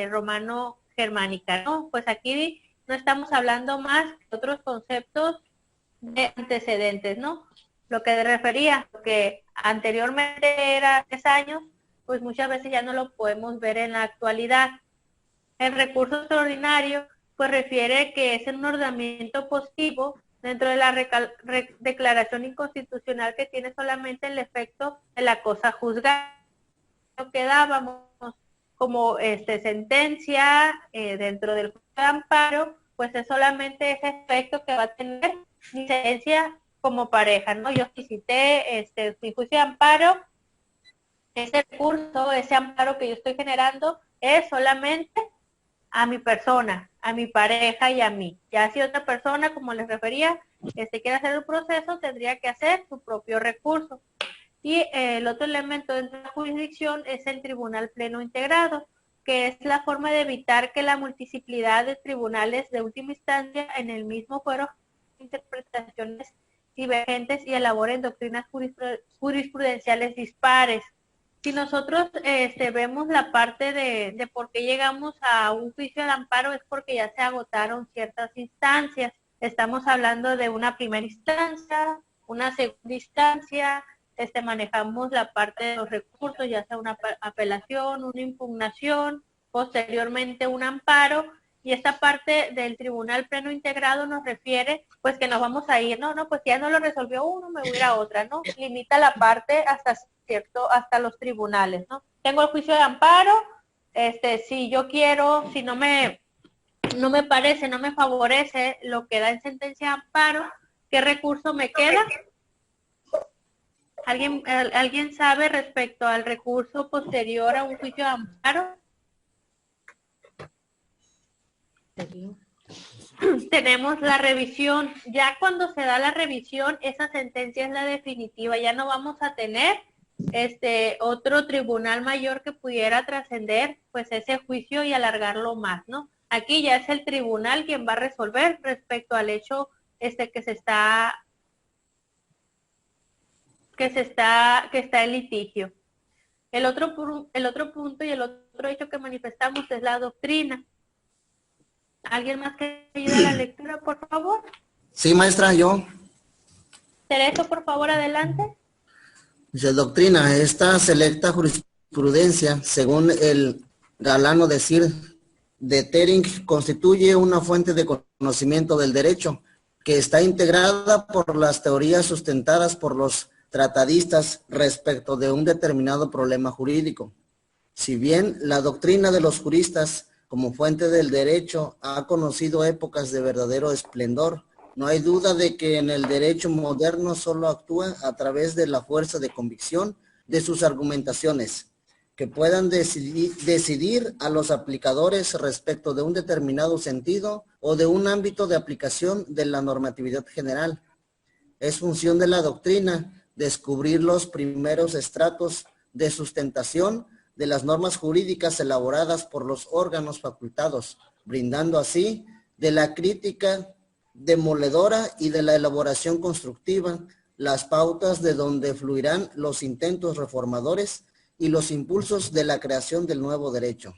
romano-germánica, ¿no? Pues aquí no estamos hablando más de otros conceptos de antecedentes, ¿no? Lo que refería, que anteriormente era 3 años, pues muchas veces ya no lo podemos ver en la actualidad. El recurso extraordinario, pues refiere que es un ordenamiento positivo dentro de la declaración inconstitucional que tiene solamente el efecto de la cosa juzgada. Lo que dábamos como sentencia dentro del juicio de amparo, pues es solamente ese efecto que va a tener mi sentencia como pareja, ¿no? Yo solicité mi juicio de amparo, ese recurso, ese amparo que yo estoy generando es solamente a mi persona, a mi pareja y a mí. Ya si otra persona, como les refería, quiere hacer el proceso, tendría que hacer su propio recurso. Y el otro elemento de la jurisdicción es el tribunal pleno integrado, que es la forma de evitar que la multiplicidad de tribunales de última instancia en el mismo fuero interpretaciones divergentes y elaboren doctrinas jurisprudenciales dispares. Si nosotros vemos la parte de por qué llegamos a un juicio de amparo, es porque ya se agotaron ciertas instancias. Estamos hablando de una primera instancia, una segunda instancia, manejamos la parte de los recursos, ya sea una apelación, una impugnación, posteriormente un amparo, y esta parte del tribunal pleno integrado nos refiere pues que nos vamos a ir, no, pues ya no lo resolvió uno, me voy a ir a otra, ¿no? Limita la parte hasta los tribunales, ¿no? Tengo el juicio de amparo, si yo quiero, si no me parece, no me favorece lo que da en sentencia de amparo, ¿qué recurso me queda? ¿Alguien sabe respecto al recurso posterior a un juicio de amparo? Tenemos la revisión. Ya cuando se da la revisión, esa sentencia es la definitiva. Ya no vamos a tener otro tribunal mayor que pudiera trascender pues ese juicio y alargarlo más, ¿no? Aquí ya es el tribunal quien va a resolver respecto al hecho que está en litigio. El otro punto y el otro hecho que manifestamos es la doctrina. ¿Alguien más que ayude a la lectura, por favor? Sí, maestra, yo. Tereso, por favor, adelante. Dice, doctrina, esta selecta jurisprudencia, según el galano decir de Tering, constituye una fuente de conocimiento del derecho que está integrada por las teorías sustentadas por los tratadistas respecto de un determinado problema jurídico. Si bien la doctrina de los juristas como fuente del derecho ha conocido épocas de verdadero esplendor, no hay duda de que en el derecho moderno solo actúa a través de la fuerza de convicción de sus argumentaciones, que puedan decidir a los aplicadores respecto de un determinado sentido o de un ámbito de aplicación de la normatividad general. Es función de la doctrina descubrir los primeros estratos de sustentación de las normas jurídicas elaboradas por los órganos facultados, brindando así de la crítica demoledora y de la elaboración constructiva las pautas de donde fluirán los intentos reformadores y los impulsos de la creación del nuevo derecho.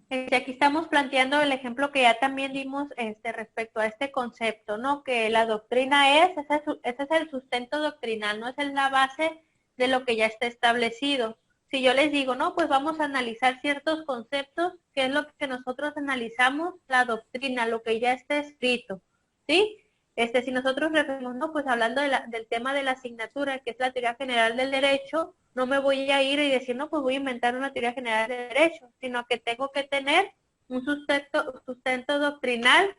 Aquí estamos planteando el ejemplo que ya también dimos respecto a este concepto, ¿no? Que la doctrina ese es el sustento doctrinal, no es la base de lo que ya está establecido. Si yo les digo, no, pues vamos a analizar ciertos conceptos, ¿qué es lo que nosotros analizamos? La doctrina, lo que ya está escrito, ¿sí? Si nosotros referimos, no, pues hablando del tema de la asignatura, que es la teoría general del derecho, no me voy a ir y decir, no, pues voy a inventar una teoría general del derecho, sino que tengo que tener un sustento doctrinal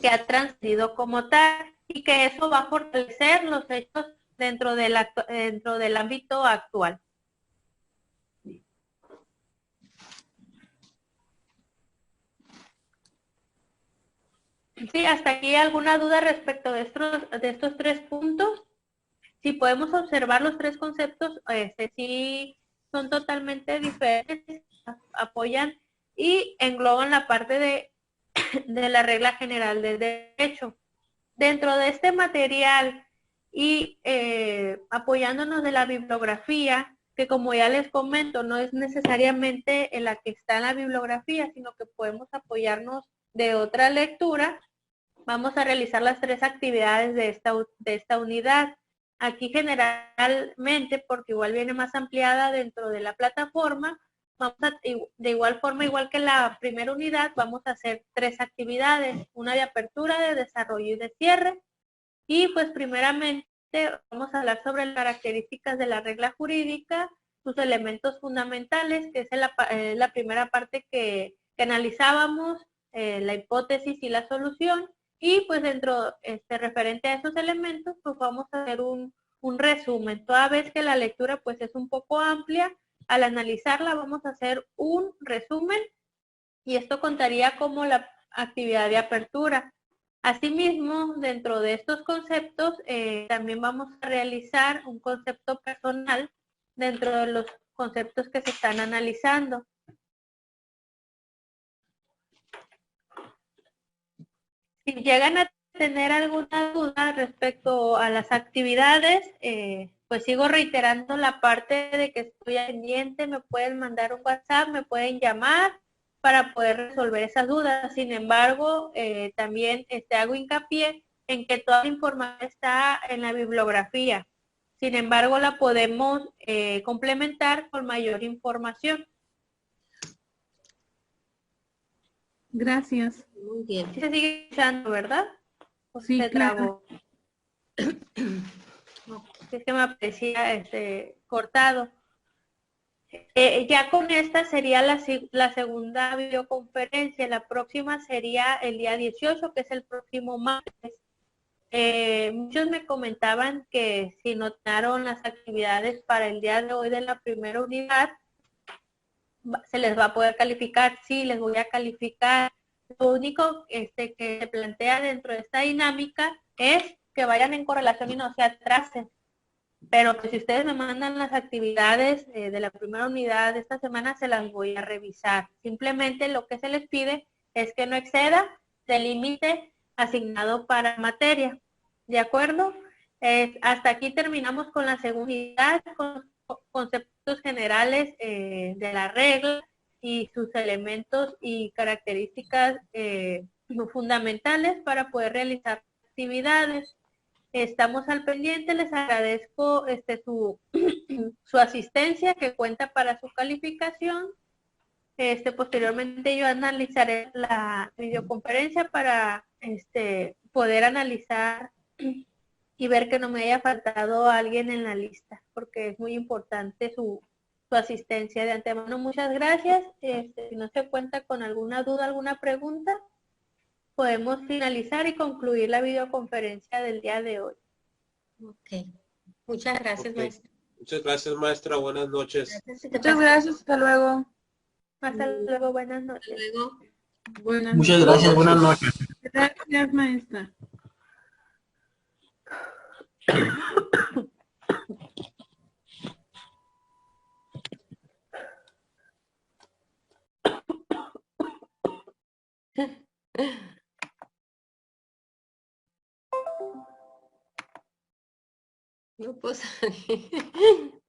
que ha transmitido como tal y que eso va a fortalecer los hechos dentro del ámbito actual. Sí, hasta aquí alguna duda respecto de estos 3 puntos. Si podemos observar los 3 conceptos, sí son totalmente diferentes, apoyan y engloban la parte de la regla general del derecho. Dentro de este material y apoyándonos de la bibliografía, que como ya les comento, no es necesariamente en la que está en la bibliografía, sino que podemos apoyarnos de otra lectura, vamos a realizar las 3 actividades de esta unidad. Aquí generalmente, porque igual viene más ampliada dentro de la plataforma, de igual forma, igual que la primera unidad, vamos a hacer 3 actividades, una de apertura, de desarrollo y de cierre. Y pues primeramente vamos a hablar sobre las características de la regla jurídica, sus elementos fundamentales, que es la primera parte que analizábamos, la hipótesis y la solución. Y pues dentro, referente a esos elementos, pues vamos a hacer un resumen. Toda vez que la lectura pues es un poco amplia, al analizarla vamos a hacer un resumen y esto contaría como la actividad de apertura. Asimismo, dentro de estos conceptos, también vamos a realizar un concepto personal dentro de los conceptos que se están analizando. Si llegan a tener alguna duda respecto a las actividades, pues sigo reiterando la parte de que estoy pendiente, me pueden mandar un WhatsApp, me pueden llamar para poder resolver esas dudas. Sin embargo, también hago hincapié en que toda la información está en la bibliografía. Sin embargo, la podemos complementar con mayor información. Gracias. Muy bien. Sí se sigue escuchando, ¿verdad? ¿O Sí, se claro. trabó? Es que me aparecía cortado. Ya con esta sería la segunda videoconferencia. La próxima sería el día 18, que es el próximo martes. Muchos me comentaban que si notaron las actividades para el día de hoy de la primera unidad, se les va a poder calificar. Sí, les voy a calificar. Lo único que se plantea dentro de esta dinámica es que vayan en correlación y no se atrasen. Pero pues, si ustedes me mandan las actividades de la primera unidad de esta semana, se las voy a revisar. Simplemente lo que se les pide es que no exceda el límite asignado para materia. ¿De acuerdo? Hasta aquí terminamos con la segunda unidad, con conceptos generales de la regla y sus elementos y características fundamentales para poder realizar actividades. Estamos al pendiente, les agradezco su asistencia que cuenta para su calificación. Posteriormente yo analizaré la videoconferencia para poder analizar y ver que no me haya faltado alguien en la lista, porque es muy importante su asistencia de antemano. Muchas gracias. Si no se cuenta con alguna duda, alguna pregunta, podemos finalizar y concluir la videoconferencia del día de hoy. Ok. Muchas gracias, maestra. Muchas gracias, maestra. Buenas noches. Muchas gracias, hasta luego. Hasta luego, buenas noches. Hasta luego. Buenas Muchas noches. gracias, buenas noches. Gracias, maestra. No puedo salir.